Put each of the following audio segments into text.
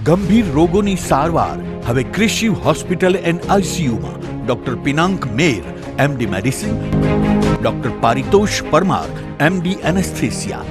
ગંભીર રોગોની સારવાર હવે કૃષિ હોસ્પિટલ એન્ડ આઈસીયુમાં doctor Pinank Mer, MD medicine, doctor Paritosh Parmar, MD anaesthesia,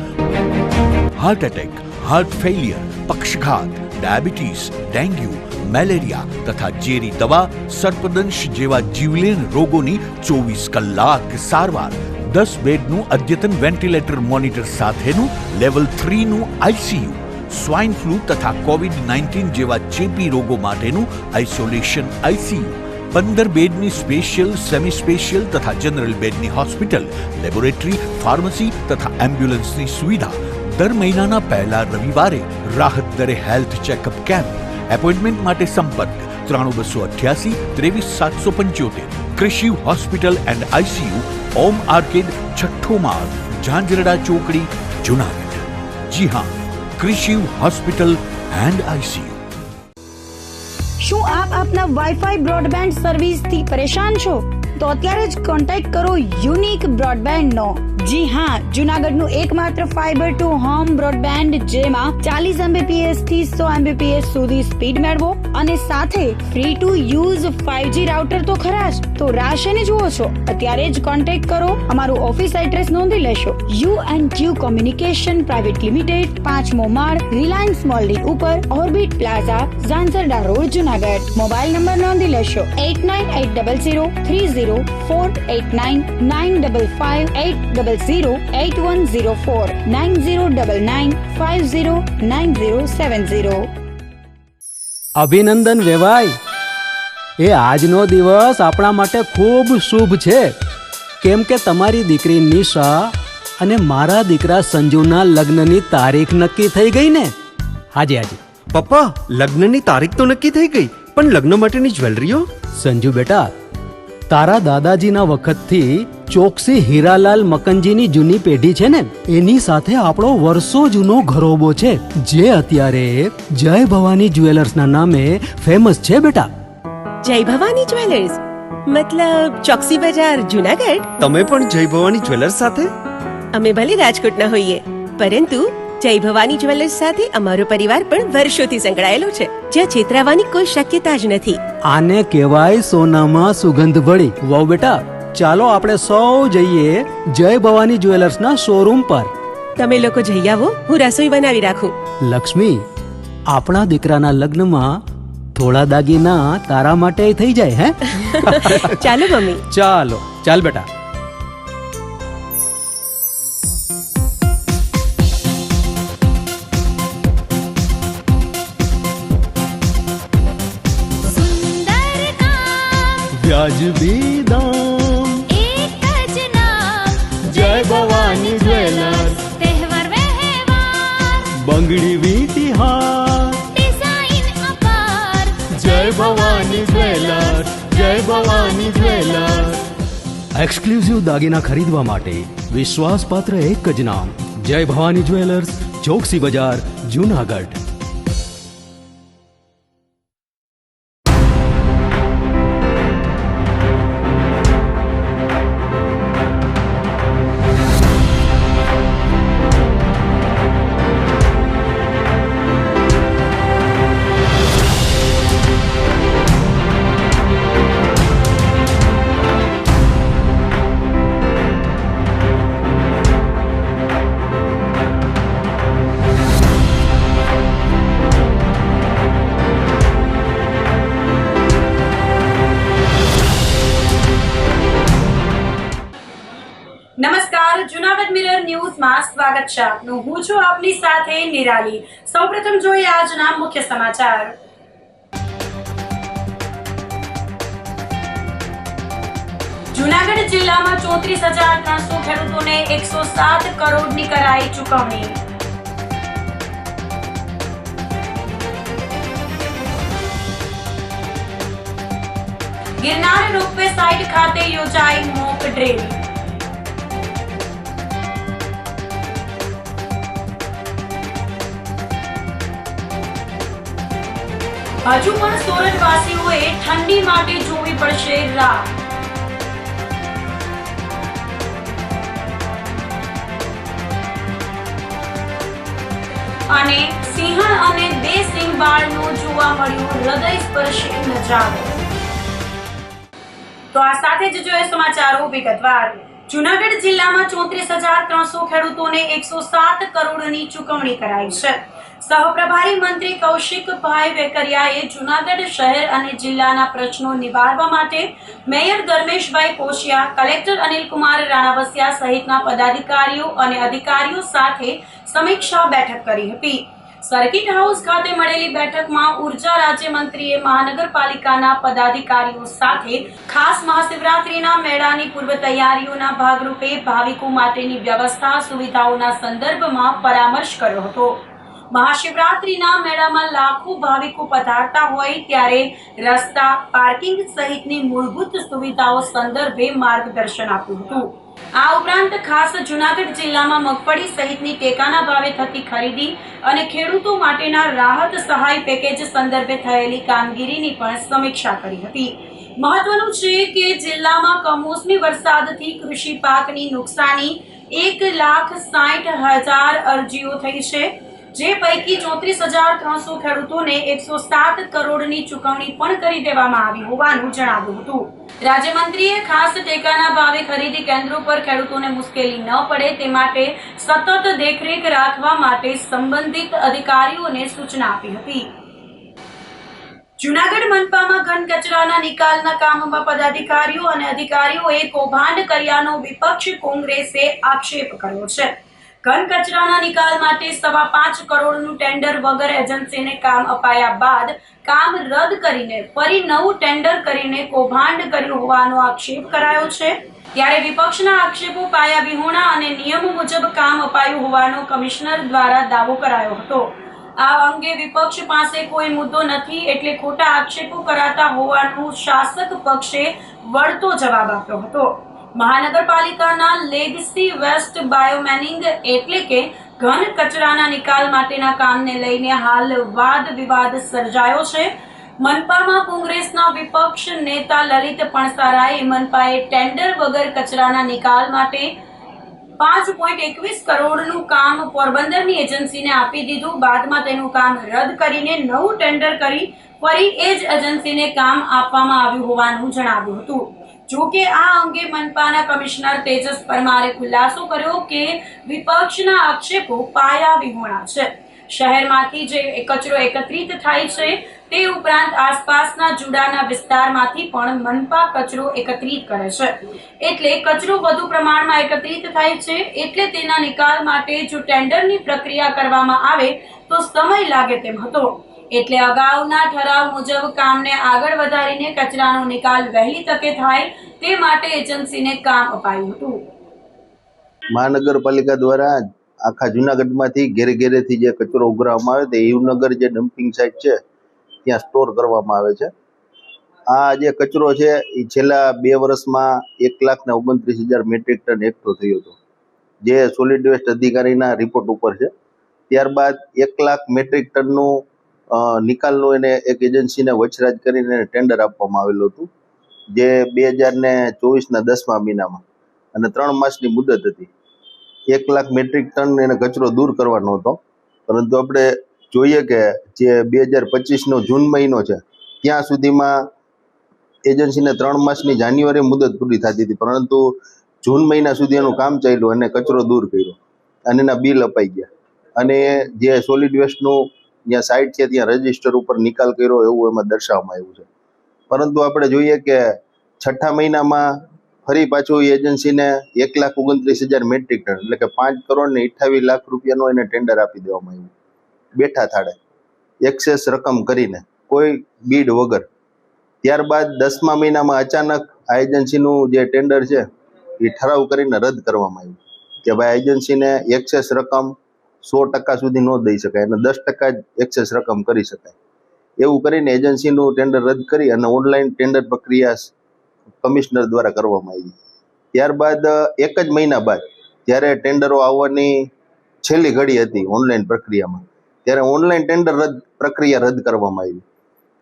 heart attack, heart failure, પક્ષઘાત, ડાયાબિટીસ, ડેન્ગ્યુ, મેલેરિયા તથા ઝેરી દવા, સર્પદંશ જેવા જીવલેણ રોગોની 24 કલાક સારવાર, 10 બેડનું અદ્યતન વેન્ટિલેટર મોનિટર સાથેનું લેવલ 3નું આઈસીયુ, સ્વાઇન ફ્લૂ તથા કોવિડ-19 જેવા ચેપી રોગો માટેનું આઇસોલેશન આઈસીયુ, 15 બેડની સ્પેશિયલ, સેમી સ્પેશિયલ તથા જનરલ બેડની હોસ્પિટલ, લેબોરેટરી, ફાર્મસી તથા એમ્બ્યુલન્સની સુવિધા, દર મહિનાના પહેલા રવિવારે રાહત દરે હેલ્થ ચેકઅપ કેમ્પ. એપોઇન્ટમેન્ટ માટે સંપર્ક 9288 23775. કૃષિ hospital and ICU, Om arcade, છઠ્ઠો માળ, ઝાંઝરડા ચોકડી, જુનાગઢ. જી હા, કૃષિ હોસ્પિટલ એન્ડ આઈસીયુ. શું આપ આપના વાઈફાઈ બ્રોડબેન્ડ સર્વિસથી પરેશાન છો? તો અત્યારે જ કોન્ટેક્ટ કરો યુનિક બ્રોડબેન્ડ નો. જી હા, જુનાગઢનું એકમાત્ર ફાઈબર ટુ હોમ બ્રોડબેન્ડ, જેમાં 40 Mbps થી 100 Mbps સુધી સ્પીડ મેળવો અને સાથે free to use 5G router તો ખરા જ. તો રાહ શેની જુઓ છો? અત્યારે જ કોન્ટેક્ટ કરો. અમારું ઓફિસ એડ્રેસ નોંધી લેશો. U&Q કોમ્યુનિકેશન પ્રાઇવેટ લિમિટેડ, 5મો માળ, રિલાયન્સ મોલની ઉપર, orbit plaza, Zanzarda road, Junagadh. Mobile number નોંધી લેશો 89800304899558008104 9099509070. અભિનંદન વેવાય. એ આજનો દિવસ આપણા માટે ખૂબ શુભ છે, કેમ કે તમારી દીકરી નિશા અને મારા દીકરા સંજુના લગ્નની તારીખ નક્કી થઈ ગઈ ને. હાજી હાજી પપ્પા, લગ્નની તારીખ તો નક્કી થઈ ગઈ, પણ લગ્ન માટેની જ્વેલરીઓ? સંજુ બેટા, તારા દાદાજીના વખતથી ચોકસી હીરાલાલ મકનજીની જૂની પેઢી છે ને, એની સાથે આપણો વર્ષો જૂનો ઘરોબો છે, જે અત્યારે જય ભવાની જ્વેલર્સના નામે ફેમસ છે બેટા. જય ભવાની જ્વેલર્સ મતલબ ચોકસી બજાર, જુનાગઢ? તમે પણ જય ભવાની જ્વેલર્સ સાથે? અમે ભલે રાજકોટના હોઈએ, પરંતુ જય ભવાની જ્વેલર્સ સાથે અમારો પરિવાર પણ વર્ષોથી સંકળાયેલો છે, જ્યાં છેતરાવાની કોઈ શક્યતા જ નથી. આને કહેવાય સોનામાં સુગંધ ભળી. વાવ બેટા, ચાલો આપણે સૌ જઈએ જય ભવાની જ્વેલર્સના શોરૂમ પર. તમે લોકો જઈ આવો, હું રસોઈ બનાવી રાખું. લક્ષ્મી, આપણા દીકરાના લગ્નમાં થોડા દાગીના તારા માટે થઈ જાય. હે ચાલો મમ્મી. ચાલો ચાલ બેટા. વ્યાજબી દામ, એક જ નામ, જય ભવાની જ્વેલર્સ. તહેવાર વ્યવહાર, બંગડી વીંટી હાર, ડિઝાઇન અપાર, જય ભવાની જ્વેલર્સ, જય ભવાની જ્વેલર્સ. એક્સક્લુઝિવ દાગીના ખરીદવા માટે વિશ્વાસપાત્ર એક જ નામ, જય ભવાની જ્વેલર્સ, ચોકસી બજાર, જુનાગઢ. નમસ્કાર, જુનાગઢ મિરર ન્યૂઝમાં સ્વાગત છે આપનું. હું છું આપની સાથે નિરાલી. સૌપ્રથમ જોઈએ આજના મુખ્ય સમાચાર. જુનાગઢ જિલ્લામાં 34,300 ખેડૂતોને 107 કરોડની કરાઈ ચૂકવણી. ગિરનાર રોપવે સાઇટ ખાતે યોજાઈ મોક ડ્રીલ. હજુ પણ સોરઠવાસીઓએ ઠંડી માટે જોવી પડશે રાહ. અને સિંહણ અને બે સિંહ બાળનું જોવા મળ્યો હૃદયસ્પર્શી નજારો। તો આ સાથે જ જોઈએ સમાચારો વિગતવાર। જૂનાગઢ જિલ્લામાં 34,300 ખેડૂતોને 107 કરોડની ચૂકવણી કરાઈ છે। સહપ્રભારી મંત્રી કૌશિકભાઈ વેકરિયાએ જૂનાગઢ શહેર અને જિલ્લાના પ્રશ્નો નિવારવા માટે મેયર ધર્મેશભાઈ પોશિયા, કલેક્ટર અનિલકુમાર રાણાવસિયા સહિતના પદાધિકારીઓ અને અધિકારીઓ સાથે સમીક્ષા બેઠક કરી હતી। સર્કિટ હાઉસ ખાતે મળેલી બેઠકમાં ઉર્જા રાજ્યમંત્રીએ મહાનગરપાલિકાના પદાધિકારીઓ સાથે ખાસ મહાશિવરાત્રીના મેળાની પૂર્વ તૈયારીઓના ભાગરૂપે ભાવિકો માટેની વ્યવસ્થા સુવિધાઓના સંદર્ભમાં પરામર્શ કર્યો હતો। મહાશિવરાત્રીના મેળામાં લાખો ભાવિકો પધારતા હોય ત્યારે રસ્તા, પાર્કિંગ સહિતની મૂળભૂત સુવિધાઓ સંદર્ભે માર્ગદર્શન આપ્યું હતું। આ ઉપરાંત ખાસ જૂનાગઢ જિલ્લામાં મગફળી સહિતની ટેકાના ભાવે થતી ખરીદી અને ખેડૂતો માટેના રાહત સહાય પેકેજ સંદર્ભે થયેલી કામગીરીની પણ સમીક્ષા કરી હતી। મહત્વનું છે કે જિલ્લામાં કમોસમી વરસાદથી કૃષિ પાકની નુકસાની 1,60,000 અરજીઓ થઈ છે, જે પૈકી 34,300 ખેડૂતોને 107 કરોડની ચૂકવણી પણ કરી દેવામાં આવી હોવાનું જણાવ્યું હતું। રાજ્યમંત્રીએ ખાસ ટેકાના ભાવે ખરીદી કેન્દ્રો પર ખેડૂતોને મુશ્કેલી ન પડે તે માટે સતત દેખરેખ રાખવા માટે સંબંધિત અધિકારીઓને સૂચના આપી હતી। જૂનાગઢ મનપામાં ઘન કચરાના નિકાલના કામમાં પદાધિકારીઓ અને અધિકારીઓએ કૌભાંડ કર્યાનો વિપક્ષ કોંગ્રેસે આક્ષેપ કર્યો છે। ઘન કચરાના નિકાલ માટે 5.25 કરોડનું ટેન્ડર વગર એજન્સીને કામ અપાયા બાદ કામ રદ કરીને ફરી નવું ટેન્ડર કરીને કૌભાંડ કર્યું હોવાનો આક્ષેપ કરાયો છે। ત્યારે વિપક્ષના આક્ષેપો પાયા વિહોણા અને નિયમ મુજબ કામ અપાયું હોવાનો કમિશનર દ્વારા દાવો કરાયો હતો। આ અંગે વિપક્ષ પાસે કોઈ મુદ્દો નથી એટલે ખોટા આક્ષેપો કરાતા હોવાનું શાસક પક્ષે વળતો જવાબ આપ્યો હતો। મહાનગરપાલિકાના લેગસી વેસ્ટ બાયોમેનિંગ એટલે કે ઘન કચરાના નિકાલ માટેના કામને લઈને હાલ વાદ વિવાદ સર્જાયો છે। મનપામાં કોંગ્રેસના વિપક્ષ નેતા લલિત પણસારાએ મનપાએ ટેન્ડર વગર કચરાના નિકાલ માટે 5.21 કરોડનું કામ પોરબંદરની એજન્સીને આપી દીધું। બાદમાં તેનું કામ રદ કરીને નવું ટેન્ડર કરી ફરી એ જ એજન્સીને કામ આપવામાં આવ્યું હોવાનું જણાવ્યું હતું। જો કે આ અંગે મનપાના કમિશનર તેજસ પરમારે ખુલાસો કર્યો કે વિપક્ષના આક્ષેપો પાયા વિહોણા છે। શહેરમાંથી જે કચરો એકત્રિત થાય છે તે ઉપરાંત આસપાસના જુડાના વિસ્તારમાંથી પણ મનપા કચરો એકત્રિત કરે છે, એટલે કચરો વધુ પ્રમાણમાં એકત્રિત થાય છે, એટલે તેના નિકાલ માટે જો ટેન્ડરની પ્રક્રિયા કરવામાં આવે તો સમય લાગે તેમ હતો। એટલે અગાઉના ઠરાવ મુજબ કામને આગળ વધારીને કચરાનો નિકાલ વહેલી તકે થાય તે માટે એજન્સીને કામ અપાયું હતું। મહાનગરપાલિકા દ્વારા આખા જૂનાગઢમાંથી ઘેરે ઘેરેથી જે કચરો ઉઘરાવવામાં આવે તે યુવનગર જે ડમ્પિંગ સાઇટ છે ત્યાં સ્ટોર કરવામાં આવે છે। આ જે કચરો છે એ છેલ્લા 2 વર્ષમાં 1,29,000 મેટ્રિક ટન એકઠો થયો હતો, જે સોલિડ વેસ્ટ અધિકારીના રિપોર્ટ ઉપર છે। ત્યારબાદ 1 લાખ મેટ્રિક ટનનું નિકાલનું એને એક એજન્સીને વચરાજ કરીને ટેન્ડર આપવામાં આવેલું હતું, જે 2024ના 10મા મહિનામાં અને 3 માસની મુદત હતી। 1 લાખ મેટ્રિક ટન એને કચરો દૂર કરવાનો હતો, પરંતુ આપણે જોઈએ કે જે 2025નો જૂન મહિનો છે ત્યાં સુધીમાં એજન્સીને 3 માસની જાન્યુઆરી મુદત પૂરી થતી હતી, પરંતુ જૂન મહિના સુધી એનું કામ ચાલ્યું અને કચરો દૂર કર્યો અને એના બિલ અપાઈ ગયા અને જે સોલિડ વેસ્ટનું જ્યાં સાઇટ છે ત્યાં રજિસ્ટર ઉપર નિકાલ કર્યો એવું એમાં દર્શાવવામાં આવ્યું છે। પરંતુ આપણે જોઈએ કે 6ઠા મહિનામાં ફરી પાછું એજન્સીને 1,29,000 મેટ્રિક ટન એટલે કે 5,28,00,000 રૂપિયાનું એને ટેન્ડર આપી દેવામાં આવ્યું, બેઠા થાળે એક્સેસ રકમ કરીને, કોઈ બીડ વગર। ત્યારબાદ 10મા મહિનામાં અચાનક આ એજન્સીનું જે ટેન્ડર છે એ ઠરાવ કરીને રદ કરવામાં આવ્યું કે ભાઈ એજન્સીને એક્સેસ રકમ 100% સુધી ન દઈ શકાય અને 10% જ એક્સેસ રકમ કરી શકાય। એવું કરીને એજન્સીનું ટેન્ડર રદ કરી અને ઓનલાઈન ટેન્ડર પ્રક્રિયા કમિશનર દ્વારા કરવામાં આવી। ત્યારબાદ 1 જ મહિના બાદ જ્યારે ટેન્ડરો આવવાની છેલ્લી ઘડી હતી ઓનલાઈન પ્રક્રિયામાં, ત્યારે ઓનલાઈન ટેન્ડર પ્રક્રિયા રદ કરવામાં આવી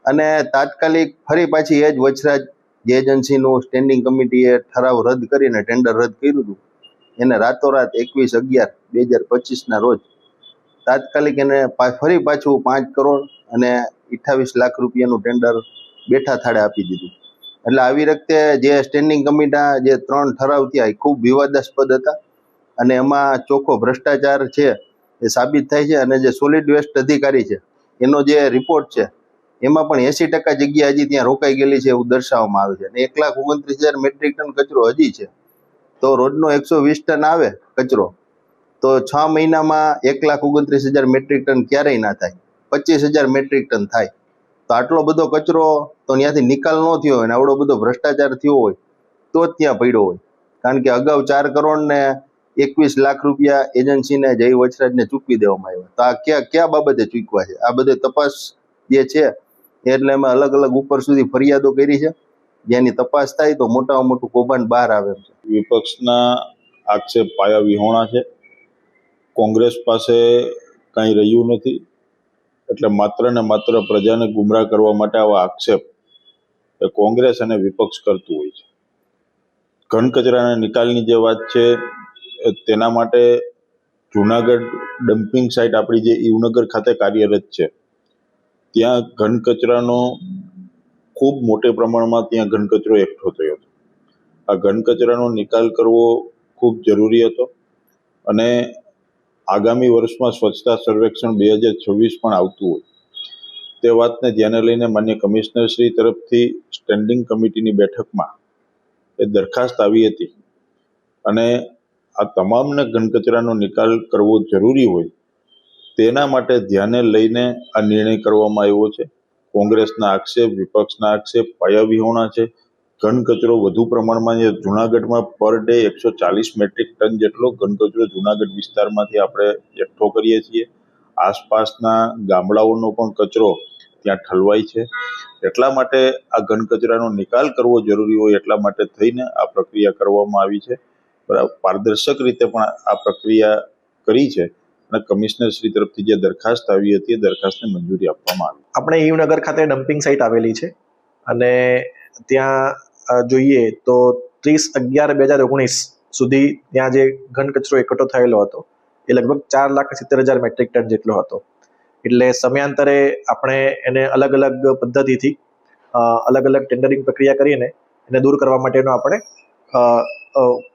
અને તાત્કાલિક ફરી પાછી એ જ વચરાજ જે એજન્સીનું સ્ટેન્ડિંગ કમિટીએ ઠરાવ રદ કરીને ટેન્ડર રદ કર્યું હતું એને રાતોરાત 21/11/2025ના રોજ તાત્કાલિક એને ફરી પાછું 5 કરોડ અને ₹28 લાખ રૂપિયાનું ટેન્ડર બેઠા થાળે આપી દીધું. એટલે આવી વખતે જે સ્ટેન્ડિંગ કમિટીના જે 3 ઠરાવ થયા એ ખૂબ વિવાદાસ્પદ હતા અને એમાં ચોખ્ખો ભ્રષ્ટાચાર છે એ સાબિત થાય છે. અને જે સોલિડ વેસ્ટ અધિકારી છે એનો જે રિપોર્ટ છે એમાં પણ 80% જગ્યા હજી ત્યાં રોકાઈ ગયેલી છે એવું દર્શાવવામાં આવે છે. અને 1,29,000 મેટ્રિક ટન કચરો હજી છે. તો રોજનો 120 ટન આવે કચરો, તો 6 મહિનામાં 1,29,000 મેટ્રિક ટન ક્યારેય ના થાય, 25,000 મેટ્રિક ટન થાય. તો આટલો બધો કચરો તો ત્યાંથી નિકાલ ન થયો હોય ને આવડો બધો ભ્રષ્ટાચાર થયો હોય તો જ ત્યાં પડ્યો હોય. કારણ કે અગાઉ 4 કરોડ ને 21 લાખ રૂપિયા એજન્સીને જય વચરાજને ચૂકવી દેવામાં આવ્યા. તો આ ક્યાં બાબતે ચૂકવા છે? આ બધે તપાસ જે છે એટલે અમે અલગ અલગ ઉપર સુધી ફરિયાદો કરી છે. જેની તપાસ થાય તો મોટામાં મોટું કૌભાંડ બહાર આવે છે. વિપક્ષના આક્ષેપ પાયા વિહોણા છે. કોંગ્રેસ પાસે કંઈ રહ્યું નથી, એટલે માત્ર ને માત્ર પ્રજાને ગુમરાહ કરવા માટે આવા આક્ષેપ એ કોંગ્રેસ અને વિપક્ષ કરતું હોય છે. ઘન કચરાના નિકાલની જે વાત છે તેના માટે જુનાગઢ ડમ્પિંગ સાઇટ આપણી જે ઈવનગર ખાતે કાર્યરત છે ત્યાં ઘન કચરાનો ખૂબ મોટે પ્રમાણમાં ત્યાં ઘન કચરો એકઠો થયો હતો. આ ઘન કચરાનો નિકાલ કરવો ખૂબ જરૂરી હતો અને આગામી વર્ષમાં સ્વચ્છતા સર્વેક્ષણ 2026 પણ આવતું હોય તે વાતને ધ્યાને લઈને માન્ય કમિશનર શ્રી તરફથી સ્ટેન્ડિંગ કમિટીની બેઠકમાં એ દરખાસ્ત આવી હતી અને આ તમામને ઘન કચરાનો નિકાલ કરવો જરૂરી હોય તેના માટે ધ્યાને લઈને આ નિર્ણય કરવામાં આવ્યો છે. કોંગ્રેસના આક્ષેપ, વિપક્ષના આક્ષેપ પાયાવિહોણા છે. ઘન કચરો વધુ પ્રમાણમાં જુનાગઢમાં પર ડે 140 મેટ્રિક ટન જેટલો ઘન કચરો જુનાગઢ વિસ્તારમાંથી આપણે એકઠો કરીએ છીએ. આસપાસના ગામડાઓનો પણ કચરો ત્યાં ઠલવાય છે. એટલા માટે આ ઘન કચરાનો નિકાલ કરવો જરૂરી હોય એટલા માટે થઈને આ પ્રક્રિયા કરવામાં આવી છે. પારદર્શક રીતે પણ આ પ્રક્રિયા કરી છે અને કમિશનર શ્રી તરફથી જે દરખાસ્ત આવી હતી એ દરખાસ્તને મંજૂરી આપવામાં આવી. આપણે ઈવનગર ખાતે ડમ્પિંગ સાઇટ આવેલી છે અને ત્યાં જોઈએ તો 30/11/2019 સુધી ત્યાં જે ઘન કચરો એકઠો થયેલો હતો એ લગભગ 4,70,000 મેટ્રિક ટન જેટલો હતો. એટલે સમયાંતરે આપણે એને અલગ અલગ પદ્ધતિથી અલગ અલગ ટેન્ડરિંગ પ્રક્રિયા કરીને એને દૂર કરવા માટેનું આપણે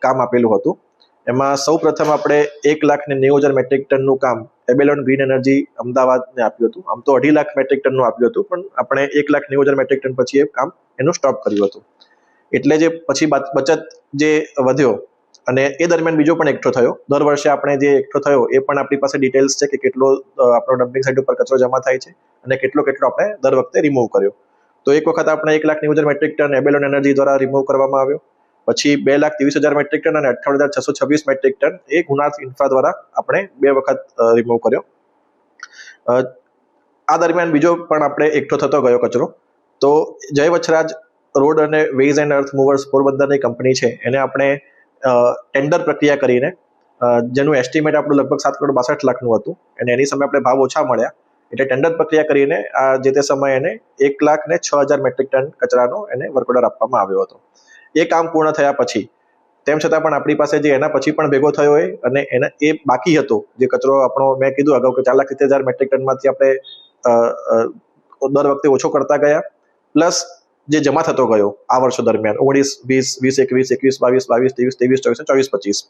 કામ આપેલું હતું. એમાં સૌ પ્રથમ આપણે 1,90,000 મેટ્રિક ટનનું કામ એબેલોન ગ્રીન એનર્જી અમદાવાદને આપ્યું હતું. આમ તો 2.5 લાખ મેટ્રિક ટનનું આપ્યું હતું, પણ આપણે 1,90,000 મેટ્રિક ટન પછી એ કામ એનું સ્ટોપ કર્યું હતું. એટલે જે પછી બચત જે વધ્યો અને એ દરમિયાન બીજો પણ એકઠો થયો. દર વર્ષે આપણે જે એકઠો થયો એ પણ આપણી પાસે ડિટેલ્સ છે કે કેટલો આપણો ડમ્પિંગ સાઇટ ઉપર કચરો જમા થાય છે અને કેટલો આપણે દર વખતે રિમૂવ કર્યો. તો એક વખત આપણે 1,90,000 મેટ્રિક ટન એબેલોન એનર્જી દ્વારા રિમૂવ કરવામાં આવ્યો. પછી 2,23,000 મેટ્રિક ટન અને 58,626 મેટ્રિક ટન એ ગુનાથ ઇન્ફ્રા દ્વારા આપણે 2 વખત રિમૂવ કર્યો. આ દરમિયાન બીજો પણ આપણે એકઠો થતો ગયો કચરો. તો જય વચરાજ રોડ અને વેઝ એન્ડ અર્થ મૂવર્સ પોરબંદરની કંપની છે એને આપણે ટેન્ડર પ્રક્રિયા કરીને જેનું એસ્ટિમેટ આપણું લગભગ 7,62 લાખનું હતું અને એની સામે આપણે ભાવ ઓછા મળ્યા એટલે ટેન્ડર પ્રક્રિયા કરીને આ જે તે સમયે એને 1,06,000 મેટ્રિક ટન કચરાનો એને વર્ક ઓર્ડર આપવામાં આવ્યો હતો. એ કામ પૂર્ણ થયા પછી તેમ છતાં પણ આપણી પાસે જે એના પછી પણ ભેગો થયો હોય અને એને એ બાકી હતો જે કચરો આપણો, મેં કીધું અગાઉ કે 4,70,000 મેટ્રિક ટનમાંથી આપણે દર વખતે ઓછો કરતા ગયા, પ્લસ જે જમા થતો ગયો આ વર્ષો દરમિયાન 19, 20, 20, 21, 22, 23, 24, 25.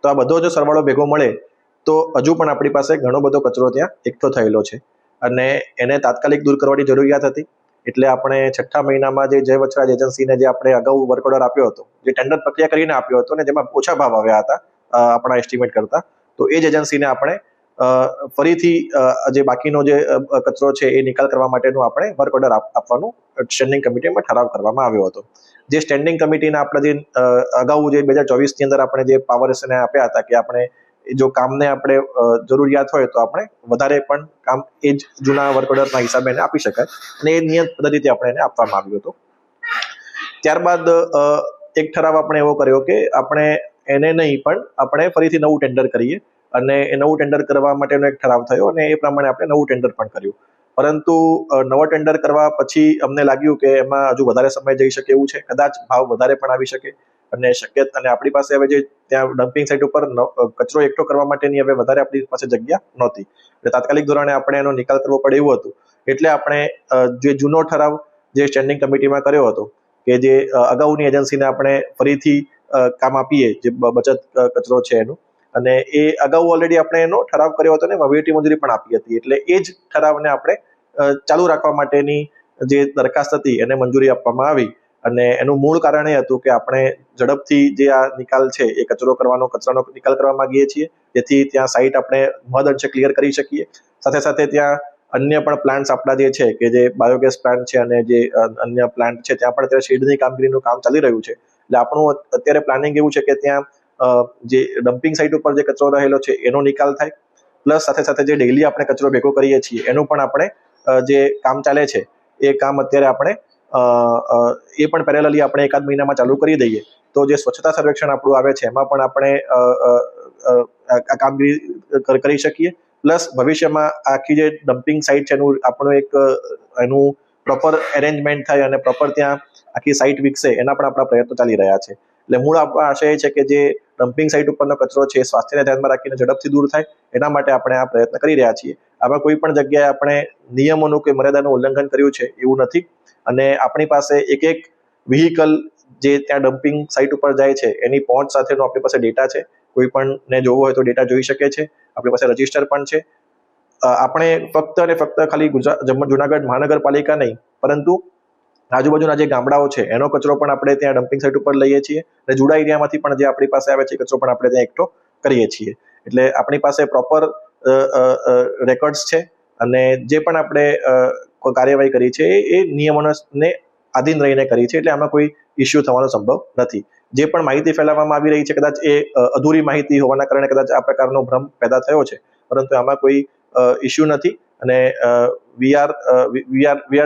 તો આ બધો જો સરવાળો ભેગો મળે તો હજુ પણ આપણી પાસે ઘણો બધો કચરો ત્યાં એકઠો થયેલો છે અને એને તાત્કાલિક દૂર કરવાની જરૂરિયાત હતી. એટલે આપણે 6ઠા મહિનામાં જે જય વચરાજ એજન્સીને જે આપણે અગાઉ વર્ક ઓર્ડર આપ્યો હતો, જે ટેન્ડર પ્રક્રિયા કરીને આપ્યો હતો ને જેમાં ઓછા ભાવ આવ્યા હતા આપણા એસ્ટિમેટ કરતા, તો એ જ એજન્સીને આપણે ફરીથી જે બાકીનો જે કચરો છે એ નિકાલ કરવા માટેનું આપણે વર્ક ઓર્ડર આપવાનું સ્ટેન્ડિંગ કમિટીમાં ઠરાવ કરવામાં આવ્યો હતો. જે સ્ટેન્ડિંગ કમિટીના આપણે જે અગાઉ જે 2024ની અંદર આપણે જે પાવર્સ એને આપ્યા હતા કે આપણે જો કામને આપણે જરૂરિયાત હોય તો આપણે વધારે પણ કામ એ જ જૂના વર્ક ઓર્ડરના હિસાબે એને આપી શકાય અને એ નિયત પદ્ધતિથી આપણે એને આપવામાં આવ્યું હતું. ત્યારબાદ એક ઠરાવ આપણે એવો કર્યો કે આપણે એને નહીં પણ આપણે ફરીથી નવું ટેન્ડર કરીએ અને એ નવું ટેન્ડર કરવા માટેનો એક ઠરાવ થયો અને એ પ્રમાણે આપણે નવું ટેન્ડર પણ કર્યું. પરંતુ નવો ટેન્ડર કરવા પછી અમને લાગ્યું કે એમાં હજુ વધારે સમય જઈ શકે એવું છે, કદાચ ભાવ વધારે પણ આવી શકે અને અને આપણી પાસે હવે જે ત્યાં ડમ્પિંગ સાઇટ ઉપર કચરો એકઠો કરવા માટેની હવે વધારે આપણી પાસે જગ્યા નહોતી એટલે તાત્કાલિક ધોરણે આપણે એનો નિકાલ કરવો પડે એવું હતું. એટલે આપણે જે જૂનો ઠરાવ જે સ્ટેન્ડિંગ કમિટીમાં કર્યો હતો કે જે અગાઉની એજન્સીને આપણે ફરીથી કામ આપીએ, જે બચત કચરો છે એનું, અને એ અગાઉ ઓલરેડી આપણે એનો ઠરાવ કર્યો હતો ને વહીવટી મંજૂરી પણ આપી હતી, એટલે એ જ ઠરાવને આપણે ચાલુ રાખવા માટેની જે દરખાસ્ત હતી એને મંજૂરી આપવામાં આવી. અને એનું મૂળ કારણ એ હતું કે આપણે ઝડપથી જે આ નિકાલ છે એ કચરાનો નિકાલ કરવા માંગીએ છીએ, જેથી ત્યાં સાઇટ આપણે મહદ અંશે ક્લિયર કરી શકીએ. સાથે સાથે ત્યાં અન્ય પણ પ્લાન્ટ્સ આપણા જે છે કે જે બાયોગેસ પ્લાન્ટ છે અને જે અન્ય પ્લાન્ટ છે ત્યાં પણ અત્યારે શેડની કામગીરીનું કામ ચાલી રહ્યું છે. એટલે આપણું અત્યારે પ્લાનિંગ એવું છે કે ત્યાં જે ડમ્પિંગ સાઇટ ઉપર જે કચરો રહેલો છે એનો નિકાલ થાય, પ્લસ સાથે સાથે જે ડેઇલી આપણે કચરો ભેગો કરીએ છીએ એનું પણ આપણે જે કામ ચાલે છે એ કામ અત્યારે આપણે એ પણ પેરેલલી આપણે એકાદ મહિનામાં ચાલુ કરી દઈએ તો જે સ્વચ્છતા સર્વેક્ષણ આપણું આવે છે એમાં પણ આપણે આ કામગીરી કરી શકીએ. પ્લસ ભવિષ્યમાં આખી જે ડમ્પિંગ સાઇટ છે એનું પ્રોપર એરેન્જમેન્ટ થાય અને પ્રોપર ત્યાં આખી સાઇટ વિકસે એના પણ આપણા પ્રયત્નો ચાલી રહ્યા છે. એટલે મૂળ આપણો આશય એ છે કે જે ડમ્પિંગ સાઇટ ઉપરનો કચરો છે સ્વાસ્થ્યને ધ્યાનમાં રાખીને ઝડપથી દૂર થાય, એના માટે આપણે આ પ્રયત્ન કરી રહ્યા છીએ. આમાં કોઈ પણ જગ્યાએ આપણે નિયમોનું કે મર્યાદાનું ઉલ્લંઘન કર્યું છે એવું નથી. અને આપણી પાસે એક વ્હીકલ જે ત્યાં ડમ્પિંગ સાઇટ ઉપર જાય છે એની પહોંચ સાથેનો આપણી પાસે ડેટા છે. કોઈ પણ ને જોવો હોય તો ડેટા જોઈ શકે છે. આપણી પાસે રજિસ્ટર પણ છે. આપણે ફક્ત અને ફક્ત ખાલી જુનાગઢ મહાનગરપાલિકા નહીં, પરંતુ આજુબાજુના જે ગામડાઓ છે એનો કચરો પણ આપણે ત્યાં ડમ્પિંગ સાઇટ ઉપર લઈએ છીએ અને જુડા એરિયામાંથી પણ જે આપણી પાસે આવે છે કચરો પણ આપણે ત્યાં એકઠો કરીએ છીએ. એટલે આપણી પાસે પ્રોપર રેકોર્ડ્સ છે અને જે પણ આપણે કાર્યવાહી કરી છે એ નિયમોને આધીન રહીને કરી છે. એટલે આમાં કોઈ ઇસ્યુ થવાનો સંભવ નથી. જે પણ માહિતી ફેલાવવામાં આવી રહી છે કદાચ એ અધૂરી માહિતી હોવાના કારણે કદાચ આ પ્રકારનો ભ્રમ પેદા થયો છે, પરંતુ આમાં કોઈ ઇસ્યુ નથી. અને વી આર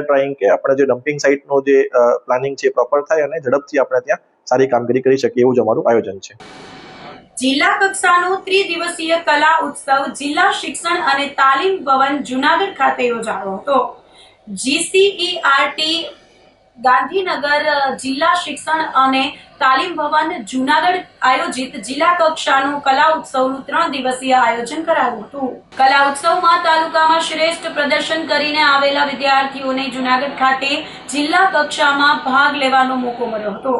ટ્રાઇંગ કે આપણે જે ડમ્પિંગ સાઇટનો જે પ્લાનિંગ છે પ્રોપર થાય અને ઝડપથી આપણે ત્યાં સારી કામગીરી કરી શકીએ એવું જ અમારું આયોજન છે. જિલ્લા કક્ષાનો ત્રિદિવસીય કલા ઉત્સવ જિલ્લા શિક્ષણ અને તાલીમ ભવન જુનાગઢ ખાતે યોજાયો હતો. GCERT ગાંધીનગર જિલ્લા શિક્ષણ અને તાલીમ ભવન જુનાગઢ આયોજિત જિલ્લા કક્ષાનો કલા ઉત્સવનું 3 દિવસીય આયોજન કરાયું હતું. કલા ઉત્સવમાં તાલુકામાં શ્રેષ્ઠ પ્રદર્શન કરીને આવેલા વિદ્યાર્થીઓને જુનાગઢ ખાતે જિલ્લા કક્ષામાં ભાગ લેવાનો મોકો મળ્યો હતો.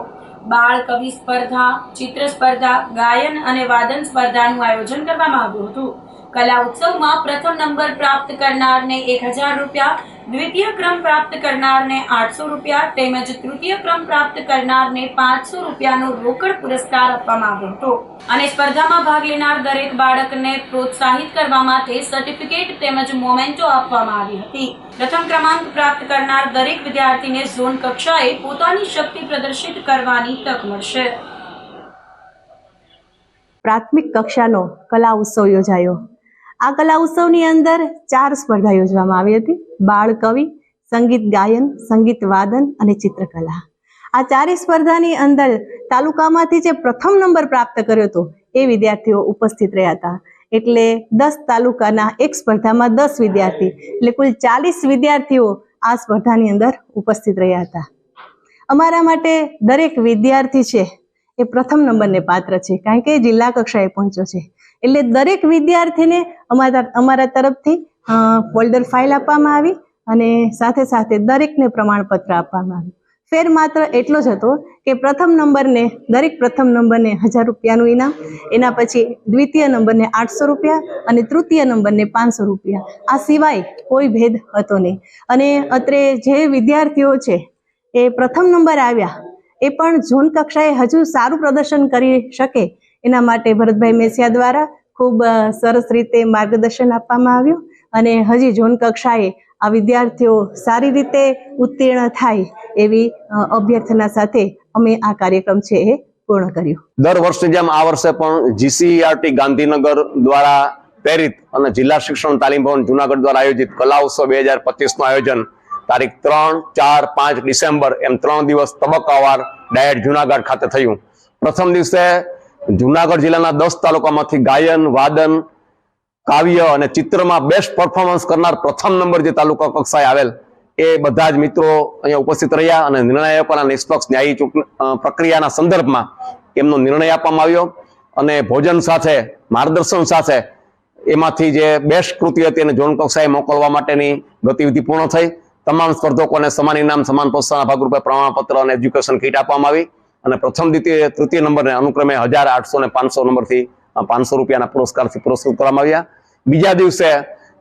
બાળ કવિ સ્પર્ધા, ચિત્ર સ્પર્ધા, ગાયન અને વાદન સ્પર્ધાનું આયોજન કરવામાં આવ્યું હતું. કલા ઉત્સવમાં પ્રથમ નંબર પ્રાપ્ત કરનારને 1000 રૂપિયા, દ્વિતીય ક્રમ પ્રાપ્ત કરનારને 800 રૂપિયા તેમજ તૃતીય ક્રમ પ્રાપ્ત કરનારને 500 રૂપિયાનો રોકડ પુરસ્કાર આપવામાં આવ્યો હતો. અને સ્પર્ધામાં ભાગ લેનાર દરેક બાળકને પ્રોત્સાહિત કરવા માટે સર્ટિફિકેટ તેમજ મોમેન્ટો આપવામાં આવી હતી. પ્રથમ ક્રમાંક પ્રાપ્ત કરનાર દરેક વિદ્યાર્થીને ઝોન કક્ષાએ પોતાની શક્તિ પ્રદર્શિત કરવાની તક મળશે. પ્રાથમિક કક્ષાનો કલા ઉત્સવ યોજાયો. આ કલા ઉત્સવની અંદર 4 સ્પર્ધા યોજવામાં આવી હતી: બાળ કવિ, સંગીત ગાયન, સંગીત વાદન અને ચિત્રકલા. આ 4 સ્પર્ધાની અંદર તાલુકામાંથી જે પ્રથમ નંબર પ્રાપ્ત કર્યો હતો એ વિદ્યાર્થીઓ ઉપસ્થિત રહ્યા હતા. એટલે 10 તાલુકાના એક સ્પર્ધામાં 10 વિદ્યાર્થી, એટલે કુલ 40 વિદ્યાર્થીઓ આ સ્પર્ધાની અંદર ઉપસ્થિત રહ્યા હતા. અમારા માટે દરેક વિદ્યાર્થી છે એ પ્રથમ નંબરને પાત્ર છે, કારણ કે જિલ્લા કક્ષાએ પહોંચ્યો છે. એટલે દરેક વિદ્યાર્થીને અમારા તરફથી ફોલ્ડર ફાઇલ આપવામાં આવી અને સાથે સાથે દરેકને પ્રમાણપત્ર આપવામાં આવ્યું. ફેર માત્ર એટલો જ હતો કે પ્રથમ નંબરને 1000 રૂપિયાનું ઇનામ, એના પછી દ્વિતીય નંબરને 800 રૂપિયા અને તૃતીય નંબરને 500 રૂપિયા. આ સિવાય કોઈ ભેદ હતો નહીં. અને અત્રે જે વિદ્યાર્થીઓ છે એ પ્રથમ નંબર આવ્યા એ પણ ઝોન કક્ષાએ હજુ સારું પ્રદર્શન કરી શકે એના માટે ભરતભાઈ મેસિયા દ્વારા ખૂબ સરસ રીતે માર્ગદર્શન આપવામાં આવ્યું અને હજી ઝોન કક્ષાએ આ વિદ્યાર્થીઓ સારી રીતે ઉત્તીર્ણ થાય એવી અભ્યર્થના સાથે અમે આ કાર્યક્રમ છે એ પૂર્ણ કર્યું. દર વર્ષની જેમ આ વર્ષે પણ GCERT ગાંધીનગર દ્વારા પ્રેરિત અને જિલ્લા શિક્ષણ તાલીમ ભવન જુનાગઢ દ્વારા આયોજિત કલા ઉત્સવ 2025 નું આયોજન તારીખ 3, 4, 5 ડિસેમ્બર એમ 3 દિવસ તબક્કાવાર ડાયટ જુનાગઢ ખાતે થયું. પ્રથમ દિવસે જુનાગઢ જિલ્લાના 10 તાલુકામાંથી ગાયન, વાદન, કાવ્ય અને ચિત્રમાં બેસ્ટ પરફોર્મન્સ કરનાર પ્રથમ નંબર જે તાલુકા કક્ષાએ આવેલ એ બધા જ મિત્રો અહીંયા ઉપસ્થિત રહ્યા અને નિર્ણયોના નિષ્પક્ષ ન્યાયી પ્રક્રિયાના સંદર્ભમાં એમનો નિર્ણય આપવામાં આવ્યો અને ભોજન સાથે માર્ગદર્શન સાથે એમાંથી જે બેસ્ટ કૃતિ હતી એને ઝોન કક્ષાએ મોકલવા માટેની ગતિવિધિ પૂર્ણ થઈ. તમામ સ્પર્ધકોને સમાન ઇનામ, સમાન પ્રોત્સાહન ભાગરૂપે પ્રમાણપત્ર અને એજ્યુકેશન કીટ આપવામાં આવી અને પ્રથમ, દ્વિતીય, તૃતીય નંબરને અનુક્રમે 1000, 800 અને 500 નંબરથી 500 રૂપિયાના પુરસ્કારથી પુરસ્કૃત કરવામાં આવ્યા. બીજા દિવસે